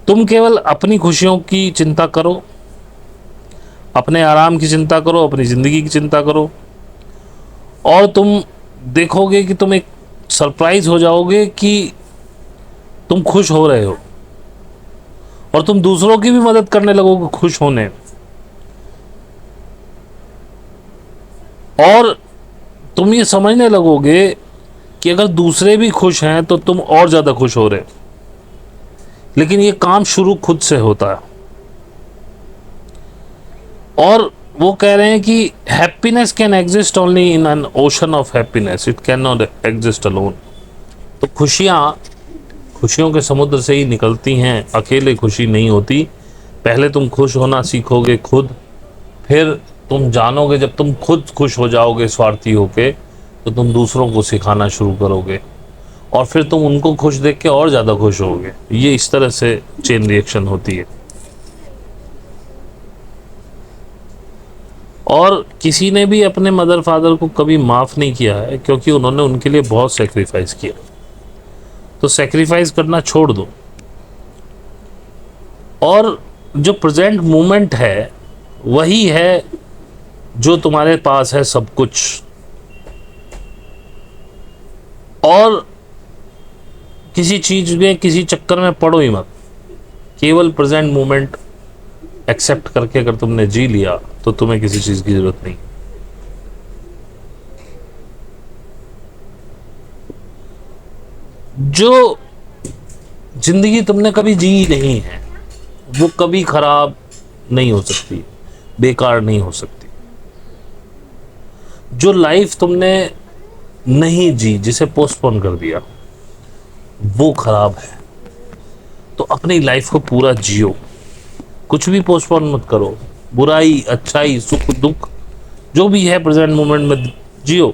तुम केवल अपनी खुशियों की चिंता करो, अपने आराम की चिंता करो, अपनी ज़िंदगी की चिंता करो, और तुम देखोगे कि तुम एक सरप्राइज हो जाओगे कि तुम खुश हो रहे हो, और तुम दूसरों की भी मदद करने लगोगे खुश होने। और तुम ये समझने लगोगे कि अगर दूसरे भी खुश हैं तो तुम और ज़्यादा खुश हो रहे। लेकिन ये काम शुरू खुद से होता है। और वो कह रहे हैं कि happiness can exist only in an ocean of happiness, it can not exist alone. तो खुशियों के समुद्र से ही निकलती हैं, अकेले खुशी नहीं होती। पहले तुम खुश होना सीखोगे खुद, फिर तुम जानोगे, जब तुम खुद खुश हो जाओगे स्वार्थी होके, तो तुम दूसरों को सिखाना शुरू करोगे, और फिर तुम उनको खुश देख के और ज़्यादा खुश होगे। ये इस तरह से चेन रिएक्शन होती है। और किसी ने भी अपने मदर फादर को कभी माफ़ नहीं किया है, क्योंकि उन्होंने उनके लिए बहुत सेक्रीफाइस किया। तो सेक्रीफाइस करना छोड़ दो, और जो प्रेजेंट मोमेंट है वही है जो तुम्हारे पास है सब कुछ। और किसी चीज़ में, किसी चक्कर में पड़ो ही मत। केवल प्रेजेंट मोमेंट एक्सेप्ट करके अगर तुमने जी लिया तो तुम्हें किसी चीज़ की ज़रूरत नहीं। जो जिंदगी तुमने कभी जी नहीं है वो कभी खराब नहीं हो सकती, बेकार नहीं हो सकती। जो लाइफ तुमने नहीं जी, जिसे पोस्टपोन कर दिया, वो खराब है। तो अपनी लाइफ को पूरा जियो, कुछ भी पोस्टपोन मत करो। बुराई, अच्छाई, सुख दुख जो भी है प्रेजेंट मोमेंट में जियो,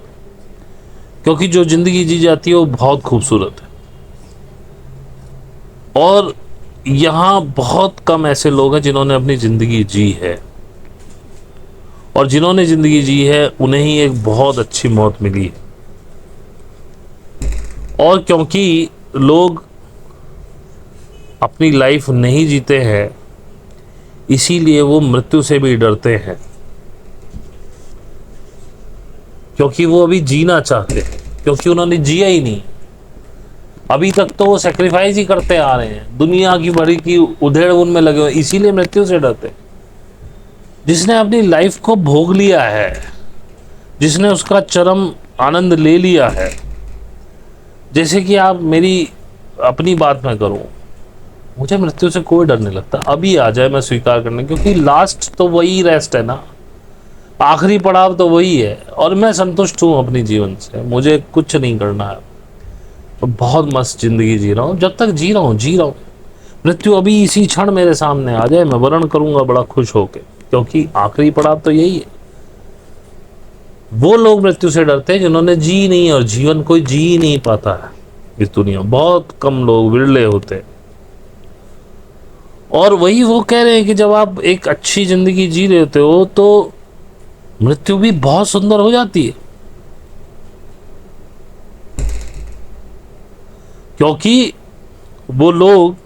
क्योंकि जो जिंदगी जी जाती है वो बहुत खूबसूरत है। और यहाँ बहुत कम ऐसे लोग हैं जिन्होंने अपनी ज़िंदगी जी है, और जिन्होंने ज़िंदगी जी है उन्हें ही एक बहुत अच्छी मौत मिली है। और क्योंकि लोग अपनी लाइफ नहीं जीते हैं, इसीलिए वो मृत्यु से भी डरते हैं, क्योंकि वो अभी जीना चाहते हैं, क्योंकि उन्होंने जिया ही नहीं। अभी तक तो वो सेक्रीफाइस ही करते आ रहे हैं, दुनिया की बड़ी की उधेड़ बुन में लगे हुए, इसीलिए मृत्यु से डरते। जिसने अपनी लाइफ को भोग लिया है, जिसने उसका चरम आनंद ले लिया है, जैसे कि आप मेरी अपनी बात मैं करूं, मुझे मृत्यु से कोई डर नहीं लगता। अभी आ जाए मैं स्वीकार करने, क्योंकि लास्ट तो वही रेस्ट है ना। आखिरी पड़ाव तो वही है, और मैं संतुष्ट हूँ अपनी जीवन से, मुझे कुछ नहीं करना है, तो बहुत मस्त जिंदगी जी रहा हूँ। जब तक जी रहा हूँ, मृत्यु अभी इसी क्षण मेरे सामने आ जाए, मैं वर्ण करूंगा बड़ा खुश होके, क्योंकि आखिरी पड़ाव तो यही है। वो लोग मृत्यु से डरते हैं जिन्होंने जी नहीं, और जीवन कोई जी ही नहीं पाता है इस दुनिया में, बहुत कम लोग, विरले होते हैं। और वही वो कह रहे हैं कि जब आप एक अच्छी जिंदगी जी रहे होते हो तो मृत्यु भी बहुत सुंदर हो जाती है, क्योंकि वो लोग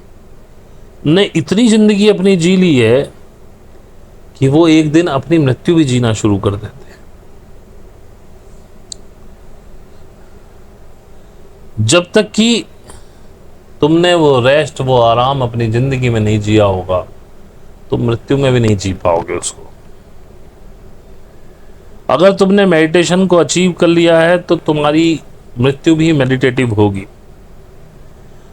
ने इतनी जिंदगी अपनी जी ली है कि वो एक दिन अपनी मृत्यु भी जीना शुरू कर देते हैं। जब तक कि तुमने वो रेस्ट, वो आराम अपनी जिंदगी में नहीं जिया होगा, तुम मृत्यु में भी नहीं जी पाओगे उसको। अगर तुमने मेडिटेशन को अचीव कर लिया है तो तुम्हारी मृत्यु भी मेडिटेटिव होगी।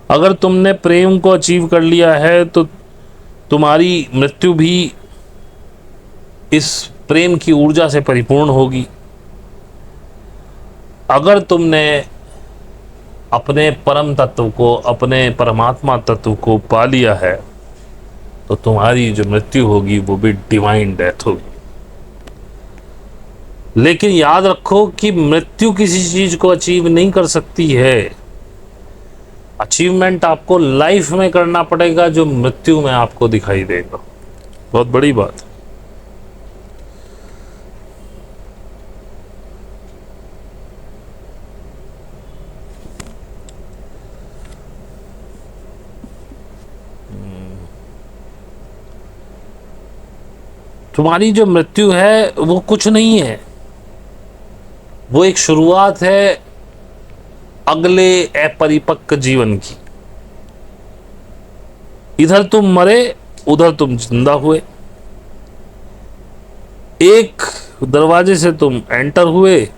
अगर तुमने प्रेम को अचीव कर लिया है तो तुम्हारी मृत्यु भी इस प्रेम की ऊर्जा से परिपूर्ण होगी। अगर तुमने अपने परम तत्व को, अपने परमात्मा तत्व को पा लिया है, तो तुम्हारी जो मृत्यु होगी वो भी डिवाइन डेथ होगी। लेकिन याद रखो कि मृत्यु किसी चीज को अचीव नहीं कर सकती है। अचीवमेंट आपको लाइफ में करना पड़ेगा, जो मृत्यु में आपको दिखाई देगा। बहुत बड़ी बात। तुम्हारी जो मृत्यु है वो कुछ नहीं है, वो एक शुरुआत है अगले अपरिपक्व जीवन की। इधर तुम मरे, उधर तुम जिंदा हुए। एक दरवाजे से तुम एंटर हुए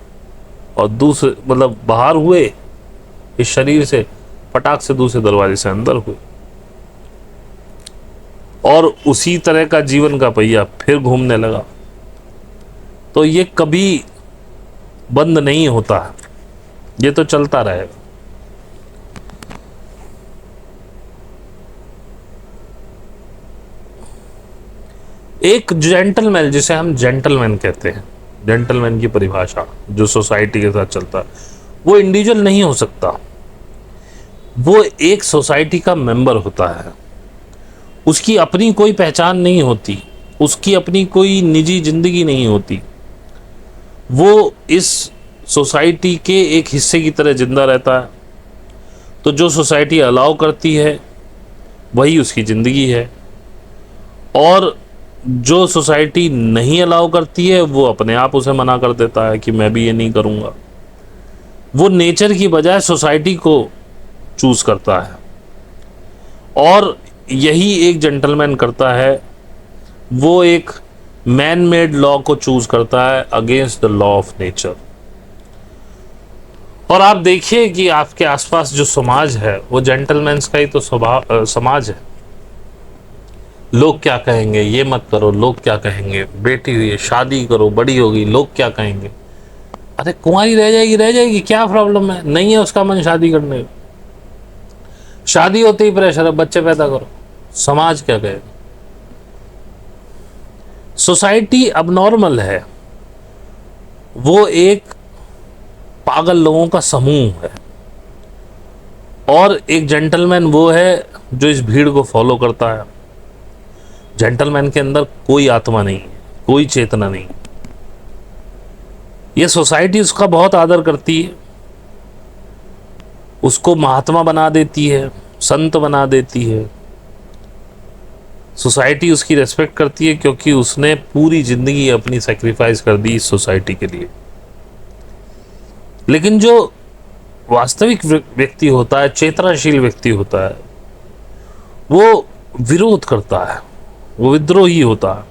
और दूसरे, मतलब बाहर हुए इस शरीर से, फटाक से दूसरे दरवाजे से अंदर हुए, और उसी तरह का जीवन का पहिया फिर घूमने लगा। तो ये कभी बंद नहीं होता है, ये तो चलता रहेगा। एक जेंटलमैन, जिसे हम जेंटलमैन कहते हैं, जेंटलमैन की परिभाषा जो सोसाइटी के साथ चलता है, वो इंडिविजुअल नहीं हो सकता, वो एक सोसाइटी का मेंबर होता है। उसकी अपनी कोई पहचान नहीं होती, उसकी अपनी कोई निजी जिंदगी नहीं होती, वो इस सोसाइटी के एक हिस्से की तरह जिंदा रहता है। तो जो सोसाइटी अलाउ करती है वही उसकी ज़िंदगी है, और जो सोसाइटी नहीं अलाउ करती है वो अपने आप उसे मना कर देता है कि मैं भी ये नहीं करूँगा। वो नेचर की बजाय सोसाइटी को चूज़ करता है, और यही एक जेंटलमैन करता है। वो एक मैन मेड लॉ को चूज़ करता है against the law of nature. और आप देखिए कि आपके आसपास जो समाज है वो जेंटलमैन्स का ही तो समाज है। लोग क्या कहेंगे, ये मत करो, लोग क्या कहेंगे, बेटी हुई है, शादी करो, बड़ी होगी, लोग क्या कहेंगे। अरे कुंवारी रह जाएगी, क्या प्रॉब्लम है? नहीं है उसका मन शादी करने का, शादी होते ही प्रेशर है, बच्चे पैदा करो, समाज क्या कहेगा। सोसाइटी अबनॉर्मल है, वो एक पागल लोगों का समूह है, और एक जेंटलमैन वो है जो इस भीड़ को फॉलो करता है। जेंटलमैन के अंदर कोई आत्मा नहीं है, कोई चेतना नहीं। ये सोसाइटी उसका बहुत आदर करती है, उसको महात्मा बना देती है, संत बना देती है। सोसाइटी उसकी रेस्पेक्ट करती है क्योंकि उसने पूरी जिंदगी अपनी सेक्रीफाइस कर दी इस सोसाइटी के लिए। लेकिन जो वास्तविक व्यक्ति होता है, चेतनाशील व्यक्ति होता है, वो विरोध करता है, वो विद्रोही होता है,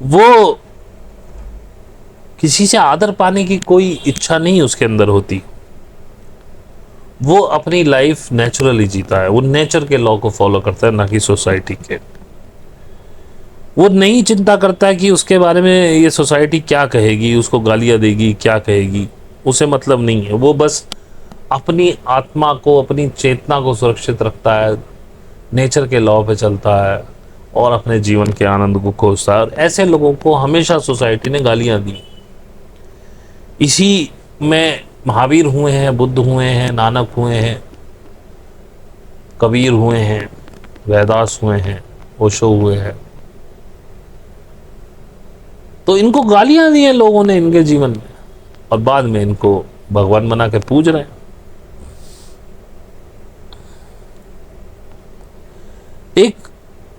वो किसी से आदर पाने की कोई इच्छा नहीं उसके अंदर होती। वो अपनी लाइफ नेचुरली जीता है, वो नेचर के लॉ को फॉलो करता है, ना कि सोसाइटी के। वो नहीं चिंता करता है कि उसके बारे में ये सोसाइटी क्या कहेगी, उसको गालियाँ देगी, क्या कहेगी, उसे मतलब नहीं है। वो बस अपनी आत्मा को, अपनी चेतना को सुरक्षित रखता है, नेचर के लॉ पे चलता है और अपने जीवन के आनंद को खोजता है। और ऐसे लोगों को हमेशा सोसाइटी ने गालियाँ दी। इसी में महावीर हुए हैं, बुद्ध हुए हैं, नानक हुए हैं, कबीर हुए हैं, वैदास हुए हैं, ओशो हुए हैं। तो इनको गालियां दी हैं लोगों ने इनके जीवन में, और बाद में इनको भगवान बना के पूज रहे हैं। एक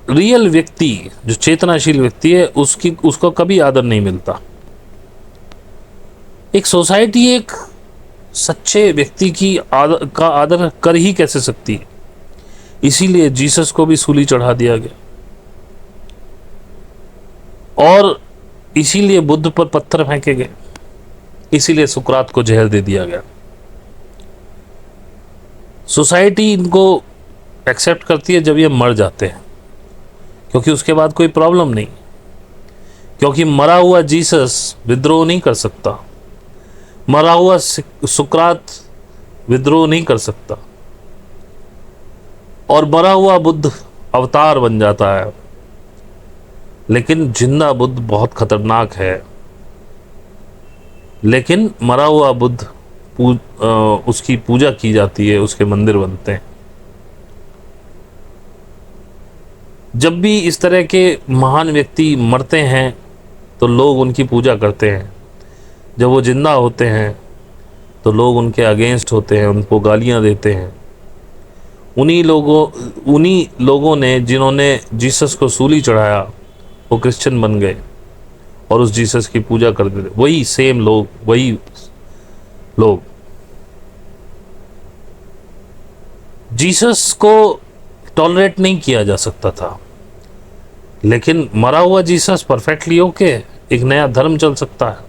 रियल व्यक्ति, जो चेतनाशील व्यक्ति है, उसको कभी आदर नहीं मिलता। एक सोसाइटी एक सच्चे व्यक्ति का आदर कर ही कैसे सकती है? इसीलिए जीसस को भी सूली चढ़ा दिया गया, और इसीलिए बुद्ध पर पत्थर फेंके गए, इसीलिए सुकरात को जहर दे दिया गया। सोसाइटी इनको एक्सेप्ट करती है जब ये मर जाते हैं, क्योंकि उसके बाद कोई प्रॉब्लम नहीं, क्योंकि मरा हुआ जीसस विद्रोह नहीं कर सकता, मरा हुआ सुकरात विद्रोह नहीं कर सकता, और मरा हुआ बुद्ध अवतार बन जाता है। लेकिन जिंदा बुद्ध बहुत खतरनाक है, लेकिन मरा हुआ बुद्ध उसकी पूजा की जाती है, उसके मंदिर बनते हैं। जब भी इस तरह के महान व्यक्ति मरते हैं तो लोग उनकी पूजा करते हैं, जब वो जिंदा होते हैं तो लोग उनके अगेंस्ट होते हैं, उनको गालियां देते हैं। उन्हीं लोगों ने जिन्होंने जीसस को सूली चढ़ाया, वो क्रिश्चियन बन गए और उस जीसस की पूजा करते थे। वही सेम लोग, वही लोग। जीसस को टॉलरेट नहीं किया जा सकता था, लेकिन मरा हुआ जीसस परफेक्टली ओके, एक नया धर्म चल सकता है।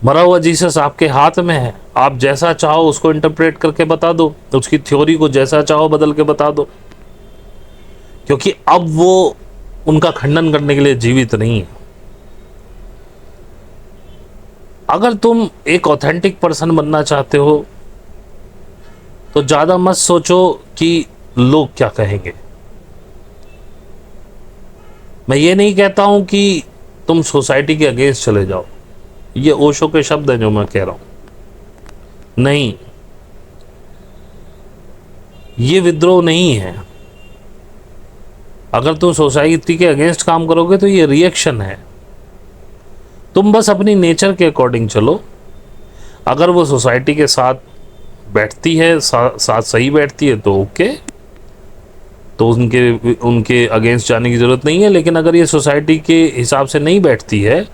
मरा हुआ जीसस आपके हाथ में है, आप जैसा चाहो उसको इंटरप्रेट करके बता दो, उसकी थ्योरी को जैसा चाहो बदल के बता दो, क्योंकि अब वो उनका खंडन करने के लिए जीवित नहीं है। अगर तुम एक ऑथेंटिक पर्सन बनना चाहते हो तो ज्यादा मत सोचो कि लोग क्या कहेंगे। मैं ये नहीं कहता हूं कि तुम सोसाइटी के अगेंस्ट चले जाओ, ये ओशो के शब्द हैं जो मैं कह रहा हूं। नहीं, ये विद्रोह नहीं है। अगर तुम सोसाइटी के अगेंस्ट काम करोगे तो ये रिएक्शन है। तुम बस अपनी नेचर के अकॉर्डिंग चलो। अगर वो सोसाइटी के साथ बैठती है, साथ सही बैठती है तो ओके, तो उनके अगेंस्ट जाने की ज़रूरत नहीं है। लेकिन अगर ये सोसाइटी के हिसाब से नहीं बैठती है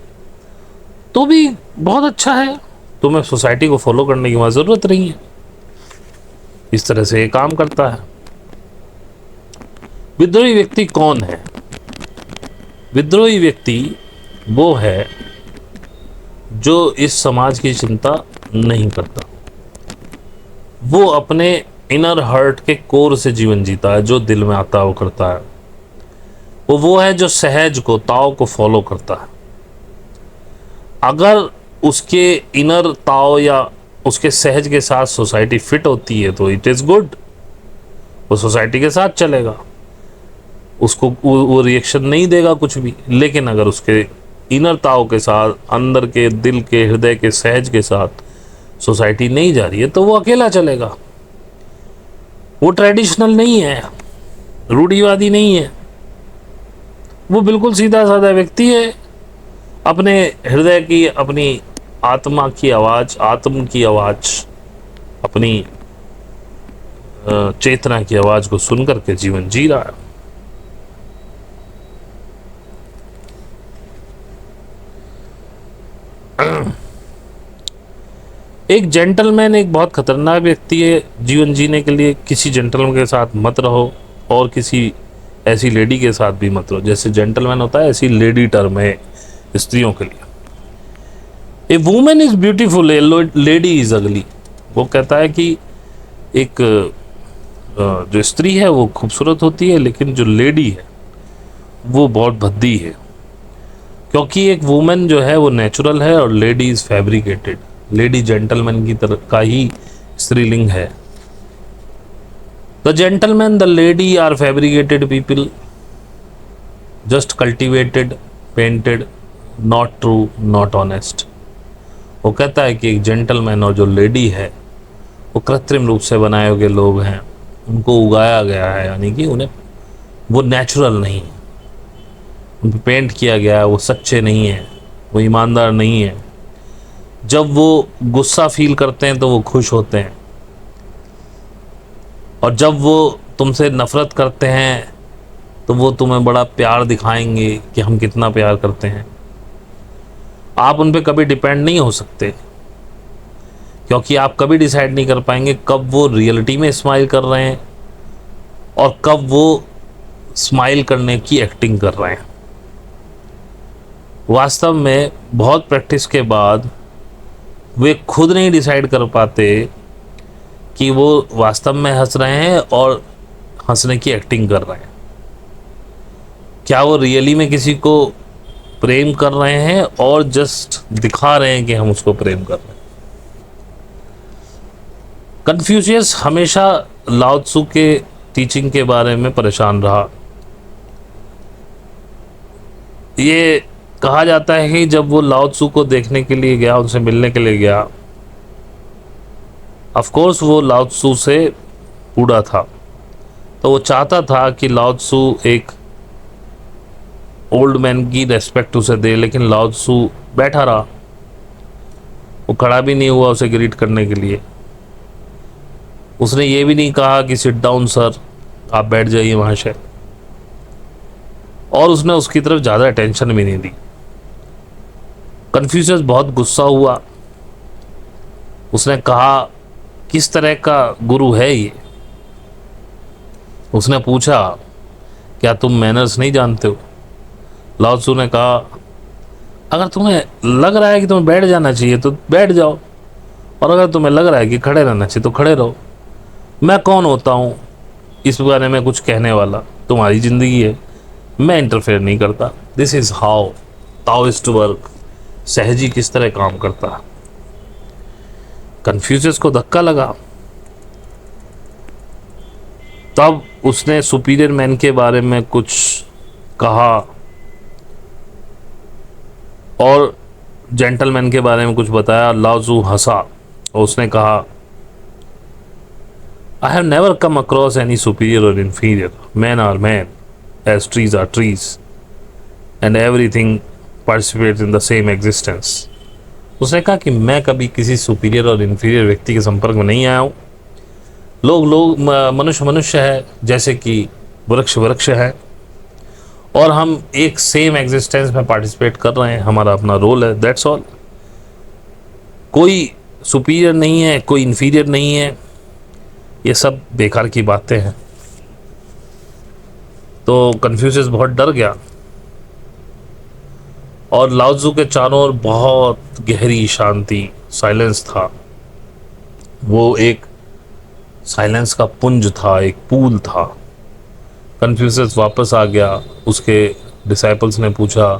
तो भी बहुत अच्छा है, तुम्हें सोसाइटी को फॉलो करने की वहाँ ज़रूरत नहीं है। इस तरह से ये काम करता है। विद्रोही व्यक्ति कौन है? विद्रोही व्यक्ति वो है जो इस समाज की चिंता नहीं करता। वो अपने इनर हार्ट के कोर से जीवन जीता है, जो दिल में आता है वो करता है। वो है जो सहज को, ताओ को फॉलो करता है। अगर उसके इनर ताओ या उसके सहज के साथ सोसाइटी फिट होती है तो इट इज़ गुड, वो सोसाइटी के साथ चलेगा, उसको वो रिएक्शन नहीं देगा कुछ भी। लेकिन अगर उसके इनर ताओ के साथ, अंदर के दिल के, हृदय के, सहज के साथ सोसाइटी नहीं जा रही है तो वो अकेला चलेगा। वो ट्रेडिशनल नहीं है, रूढ़िवादी नहीं है, वो बिल्कुल सीधा साधा व्यक्ति है। अपने हृदय की, अपनी आत्मा की आवाज़, आत्म की आवाज़, अपनी चेतना की आवाज़ को सुन करके जीवन जी रहा है। एक जेंटलमैन एक बहुत खतरनाक व्यक्ति है। जीवन जीने के लिए किसी जेंटलमैन के साथ मत रहो और किसी ऐसी लेडी के साथ भी मत रहो। जैसे जेंटलमैन होता है, ऐसी लेडी टर्म है स्त्रियों के लिए। A women is beautiful, a lady is ugly. वो कहता है कि एक जो स्त्री है वो खूबसूरत होती है, लेकिन जो लेडी है वो बहुत भद्दी है, क्योंकि एक वुमेन जो है वो नेचुरल है और lady is fabricated. Lady gentleman की तरह का ही स्त्रीलिंग है। The gentleman, the lady are fabricated people, just cultivated, painted, not true, not honest. वो कहता है कि एक जेंटलमैन और जो लेडी है वो कृत्रिम रूप से बनाए हुए लोग हैं, उनको उगाया गया है, यानी कि उन्हें वो नेचुरल नहीं है, उन पर पेंट किया गया है, वो सच्चे नहीं हैं, वो ईमानदार नहीं है। जब वो गुस्सा फील करते हैं तो वो खुश होते हैं, और जब वो तुमसे नफ़रत करते हैं तो वो तुम्हें बड़ा प्यार दिखाएंगे कि हम कितना प्यार करते हैं। आप उन पर कभी डिपेंड नहीं हो सकते, क्योंकि आप कभी डिसाइड नहीं कर पाएंगे कब वो रियलिटी में स्माइल कर रहे हैं और कब वो स्माइल करने की एक्टिंग कर रहे हैं। वास्तव में बहुत प्रैक्टिस के बाद वे खुद नहीं डिसाइड कर पाते कि वो वास्तव में हंस रहे हैं और हंसने की एक्टिंग कर रहे हैं। क्या वो रियली में किसी को प्रेम कर रहे हैं और जस्ट दिखा रहे हैं कि हम उसको प्रेम कर रहे हैं। कन्फ्यूशियस हमेशा लाओ त्सु के टीचिंग के बारे में परेशान रहा। ये कहा जाता है कि जब वो लाओ त्सु को देखने के लिए गया, उनसे मिलने के लिए गया, ऑफ कोर्स वो लाओ त्सु से बूढ़ा था, तो वो चाहता था कि लाओ त्सु एक ओल्ड मैन की रेस्पेक्ट उसे दे, लेकिन लाओ त्सु बैठा रहा, वो खड़ा भी नहीं हुआ उसे ग्रीट करने के लिए। उसने ये भी नहीं कहा कि सिट डाउन सर, आप बैठ जाइए महाशय, और उसने उसकी तरफ ज़्यादा अटेंशन भी नहीं दी। कन्फ्यूशियस बहुत गुस्सा हुआ। उसने कहा किस तरह का गुरु है ये। उसने पूछा क्या तुम मैनर्स नहीं जानते हो। लाओ त्सु ने कहा अगर तुम्हें लग रहा है कि तुम्हें बैठ जाना चाहिए तो बैठ जाओ, और अगर तुम्हें लग रहा है कि खड़े रहना चाहिए तो खड़े रहो। मैं कौन होता हूँ इस बारे में कुछ कहने वाला, तुम्हारी ज़िंदगी है, मैं इंटरफेयर नहीं करता। This is how Taoist work. सहजी किस तरह काम करता। कन्फ्यूशियस को धक्का लगा। तब उसने सुपीरियर मैन के बारे में कुछ कहा और जेंटलमैन के बारे में कुछ बताया। लाओ त्सु हंसा और उसने कहा I have never come across any superior or inferior. Men are men, as trees are trees, and everything participates in the same existence. उसने कहा कि मैं कभी किसी सुपीरियर और इन्फीरियर व्यक्ति के संपर्क में नहीं आया हूँ। लोग मनुष्य है, जैसे कि वृक्ष है, और हम एक सेम एग्जिस्टेंस में पार्टिसिपेट कर रहे हैं, हमारा अपना रोल है, दैट्स ऑल। कोई सुपीरियर नहीं है, कोई इन्फीरियर नहीं है, ये सब बेकार की बातें हैं। तो कन्फ्यूशियस बहुत डर गया और लाओ त्सु के चारों ओर बहुत गहरी शांति, साइलेंस था। वो एक साइलेंस का पुंज था, एक पूल था। कन्फ्यूशियस वापस आ गया। उसके डिसाइपल्स ने पूछा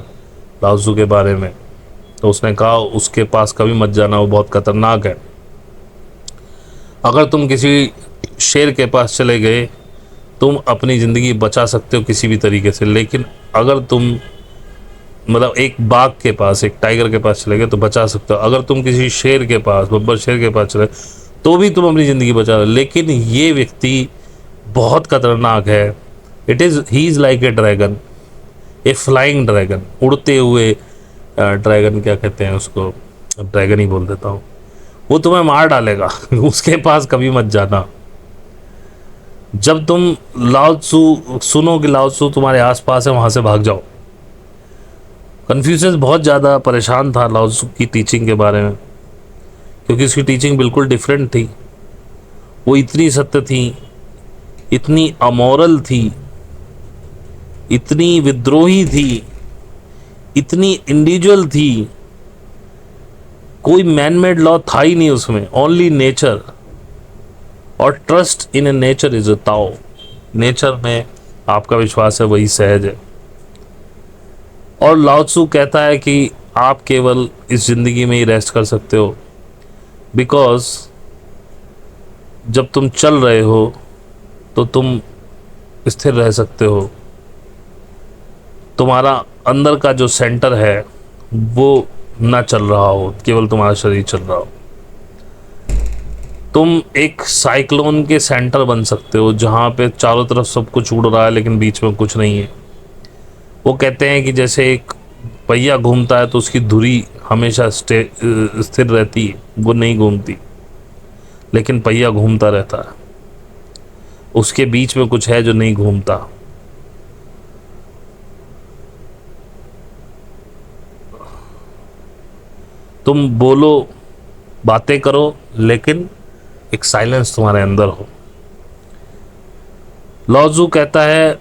लाओ त्सु के बारे में, तो उसने कहा उसके पास कभी मत जाना, वो बहुत खतरनाक है। अगर तुम किसी शेर के पास चले गए तुम अपनी ज़िंदगी बचा सकते हो किसी भी तरीके से, लेकिन अगर तुम मतलब एक बाघ के पास, एक टाइगर के पास चले गए तो बचा सकते हो। अगर तुम किसी शेर के पास, बब्बर शेर के पास चले तो भी तुम अपनी ज़िंदगी बचा लो। लेकिन ये व्यक्ति बहुत खतरनाक है। He is like a dragon, A flying dragon, उड़ते हुए ड्रैगन, क्या कहते हैं उसको, ड्रैगन ही बोल देता हूँ। वो तुम्हें मार डालेगा, उसके पास कभी मत जाना। जब तुम लाओ त्सु सुनो कि लाओ त्सु तुम्हारे आसपास है, वहाँ से भाग जाओ। कन्फ्यूशियस बहुत ज़्यादा परेशान था लाओ त्सु की टीचिंग के बारे में, क्योंकि उसकी टीचिंग बिल्कुल डिफरेंट थी। वो इतनी सत्य थी, इतनी अमोरल थी, इतनी विद्रोही थी, इतनी इंडिविजुअल थी। कोई मैन मेड लॉ था ही नहीं उसमें, ओनली नेचर। और trust in A nature is a Tao. Nature में आपका विश्वास है, वही सहज है। और लाओ त्सु कहता है कि आप केवल इस ज़िंदगी में ही रेस्ट कर सकते हो, बिकॉज जब तुम चल रहे हो तो तुम स्थिर रह सकते हो, तुम्हारा अंदर का जो सेंटर है वो ना चल रहा हो, केवल तुम्हारा शरीर चल रहा हो। तुम एक साइक्लोन के सेंटर बन सकते हो जहाँ पे चारों तरफ सब कुछ उड़ रहा है लेकिन बीच में कुछ नहीं है। वो कहते हैं कि जैसे एक पहिया घूमता है तो उसकी धुरी हमेशा स्थिर रहती है, वो नहीं घूमती, लेकिन पहिया घूमता रहता है, उसके बीच में कुछ है जो नहीं घूमता। तुम बोलो, बातें करो, लेकिन एक साइलेंस तुम्हारे अंदर हो। लाओ त्सु कहता है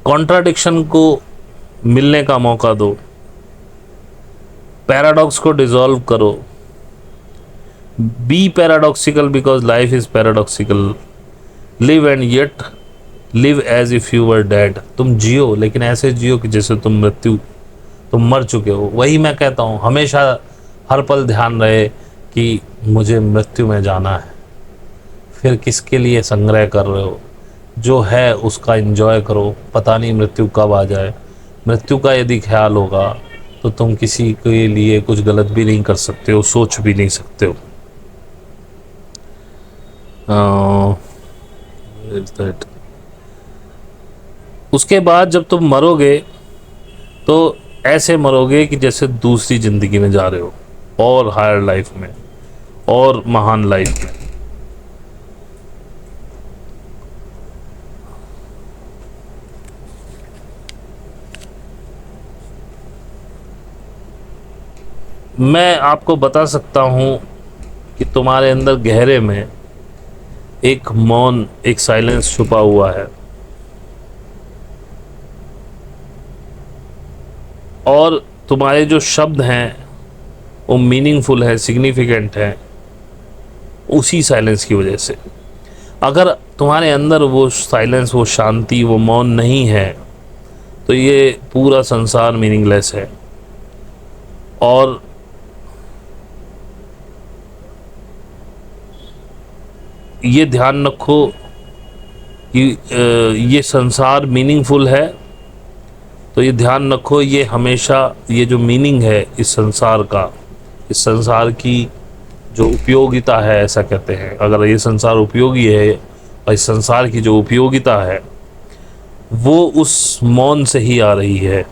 कॉन्ट्राडिक्शन को मिलने का मौका दो, पैराडॉक्स को डिसॉल्व करो, be paradoxical because life is paradoxical, live and yet live as if you were dead. तुम जियो लेकिन ऐसे जियो कि जैसे तुम मर चुके हो। वही मैं कहता हूँ, हमेशा हर पल ध्यान रहे कि मुझे मृत्यु में जाना है। फिर किसके लिए संग्रह कर रहे हो? जो है उसका एंजॉय करो, पता नहीं मृत्यु कब आ जाए। मृत्यु का यदि ख्याल होगा तो तुम किसी के लिए कुछ गलत भी नहीं कर सकते हो, सोच भी नहीं सकते हो। उसके बाद जब तुम मरोगे तो ऐसे मरोगे कि जैसे दूसरी ज़िंदगी में जा रहे हो, और हायर लाइफ में, और महान लाइफ में। मैं आपको बता सकता हूँ कि तुम्हारे अंदर गहरे में एक मौन, एक साइलेंस छुपा हुआ है, और तुम्हारे जो शब्द हैं वो मीनिंगफुल है, सिग्निफिकेंट है, उसी साइलेंस की वजह से। अगर तुम्हारे अंदर वो साइलेंस, वो शांति, वो मौन नहीं है तो ये पूरा संसार मीनिंगलेस है। और ये ध्यान रखो कि ये संसार मीनिंगफुल है, तो ये ध्यान रखो, ये हमेशा, ये जो मीनिंग है इस संसार का, इस संसार की जो उपयोगिता है, ऐसा कहते हैं, अगर ये संसार उपयोगी है और इस संसार की जो उपयोगिता है वो उस मौन से ही आ रही है।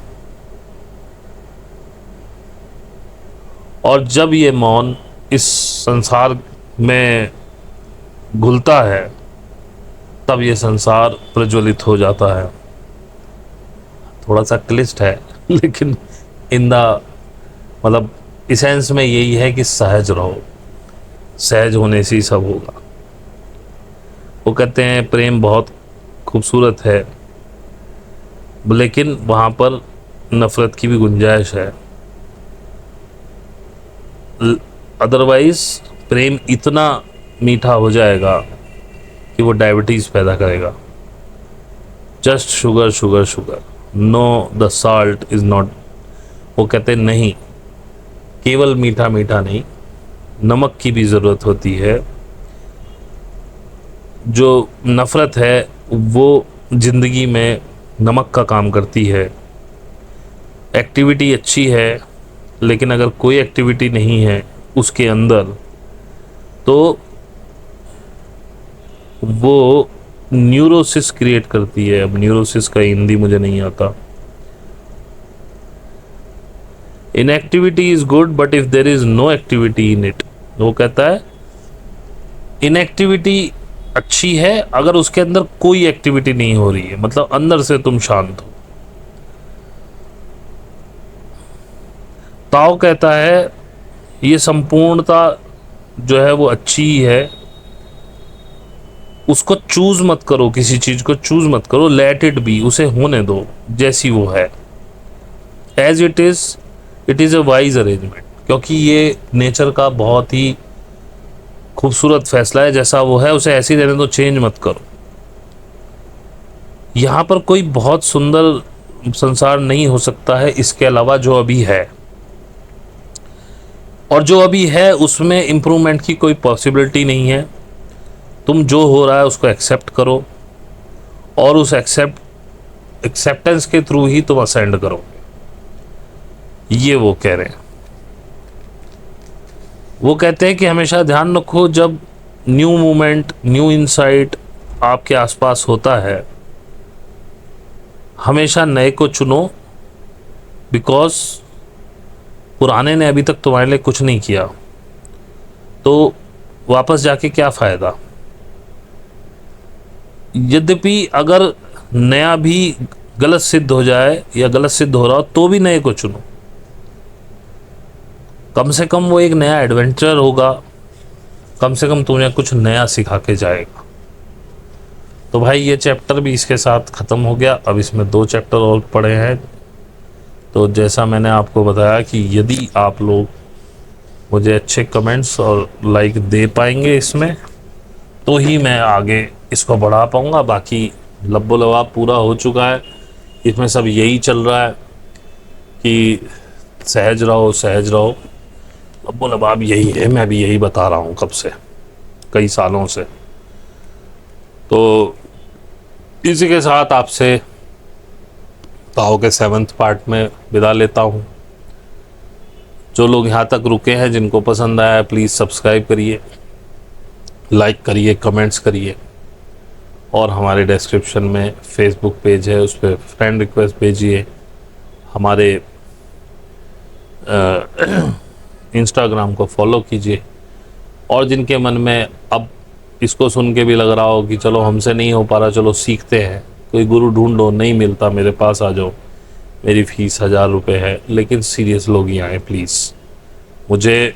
और जब ये मौन इस संसार में घुलता है तब ये संसार प्रज्वलित हो जाता है। थोड़ा सा क्लिष्ट है लेकिन इन द मतलब इसेंस में यही है कि सहज रहो, सहज होने से ही सब होगा। वो कहते हैं प्रेम बहुत खूबसूरत है, लेकिन वहाँ पर नफ़रत की भी गुंजाइश है। अदरवाइज प्रेम इतना मीठा हो जाएगा कि वो डायबिटीज़ पैदा करेगा। Just sugar sugar sugar, know the salt is not. वो कहते नहीं, केवल मीठा मीठा नहीं, नमक की भी ज़रूरत होती है। जो नफ़रत है वो ज़िंदगी में नमक का काम करती है। एक्टिविटी अच्छी है, लेकिन अगर कोई एक्टिविटी नहीं है उसके अंदर तो वो न्यूरोसिस क्रिएट करती है। अब न्यूरोसिस का हिंदी मुझे नहीं आता। Inactivity is good but if there is no activity in it. वो कहता है इनएक्टिविटी अच्छी है अगर उसके अंदर कोई एक्टिविटी नहीं हो रही है, मतलब अंदर से तुम शांत हो। ताओ कहता है ये संपूर्णता जो है वो अच्छी ही है, उसको चूज मत करो, किसी चीज को चूज मत करो, लेट इट बी, उसे होने दो जैसी वो है। As it is a wise arrangement, क्योंकि ये नेचर का बहुत ही खूबसूरत फैसला है। जैसा वो है उसे ऐसे ही रहने दो, चेंज मत करो। यहाँ पर कोई बहुत सुंदर संसार नहीं हो सकता है इसके अलावा जो अभी है, और जो अभी है उसमें इम्प्रूवमेंट की कोई पॉसिबिलिटी नहीं है। तुम जो हो रहा है उसको एक्सेप्ट करो और उस एक्सेप्टेंस के थ्रू ही तुम असेंड करो, ये वो कह रहे हैं। वो कहते हैं कि हमेशा ध्यान रखो, जब न्यू मूवमेंट, न्यू इंसाइट आपके आसपास होता है, हमेशा नए को चुनो, बिकॉज पुराने ने अभी तक तुम्हारे लिए कुछ नहीं किया, तो वापस जाके क्या फ़ायदा। यद्यपि अगर नया भी गलत सिद्ध हो जाए या गलत सिद्ध हो रहा हो तो भी नए को चुनो, कम से कम वो एक नया एडवेंचर होगा, कम से कम तुम्हें कुछ नया सिखा के जाएगा। तो भाई ये चैप्टर भी इसके साथ ख़त्म हो गया। अब इसमें 2 चैप्टर और पड़े हैं। तो जैसा मैंने आपको बताया कि यदि आप लोग मुझे अच्छे कमेंट्स और लाइक दे पाएंगे इसमें, तो ही मैं आगे इसको बढ़ा पाऊँगा। बाकी लब्बो लबाब पूरा हो चुका है। इसमें सब यही चल रहा है कि सहज रहो, सहज रहो। लब्बो लबाब यही है, मैं भी यही बता रहा हूँ कब से, कई सालों से। तो इसी के साथ आपसे ताओ के 7th पार्ट में विदा लेता हूँ। जो लोग यहाँ तक रुके हैं, जिनको पसंद आया, प्लीज़ सब्सक्राइब करिए, लाइक करिए, कमेंट्स करिए, और हमारे डिस्क्रिप्शन में फेसबुक पेज है, उस पर फ्रेंड रिक्वेस्ट भेजिए। हमारे इंस्टाग्राम को फॉलो कीजिए। और जिनके मन में अब इसको सुन के भी लग रहा हो कि चलो हमसे नहीं हो पा रहा, चलो सीखते हैं, कोई गुरु ढूंढो, नहीं मिलता मेरे पास आ जाओ, मेरी फ़ीस 1000 रुपये है, लेकिन सीरियस लोग ही आए प्लीज़। मुझे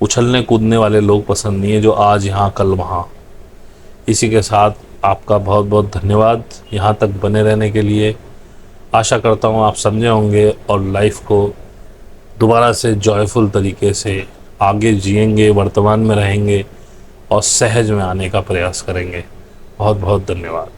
उछलने कूदने वाले लोग पसंद नहीं है, जो आज यहाँ कल वहाँ। इसी के साथ आपका बहुत बहुत धन्यवाद यहाँ तक बने रहने के लिए। आशा करता हूँ आप समझे होंगे और लाइफ को दोबारा से जॉयफुल तरीके से आगे जिएंगे, वर्तमान में रहेंगे और सहज में आने का प्रयास करेंगे। बहुत बहुत धन्यवाद।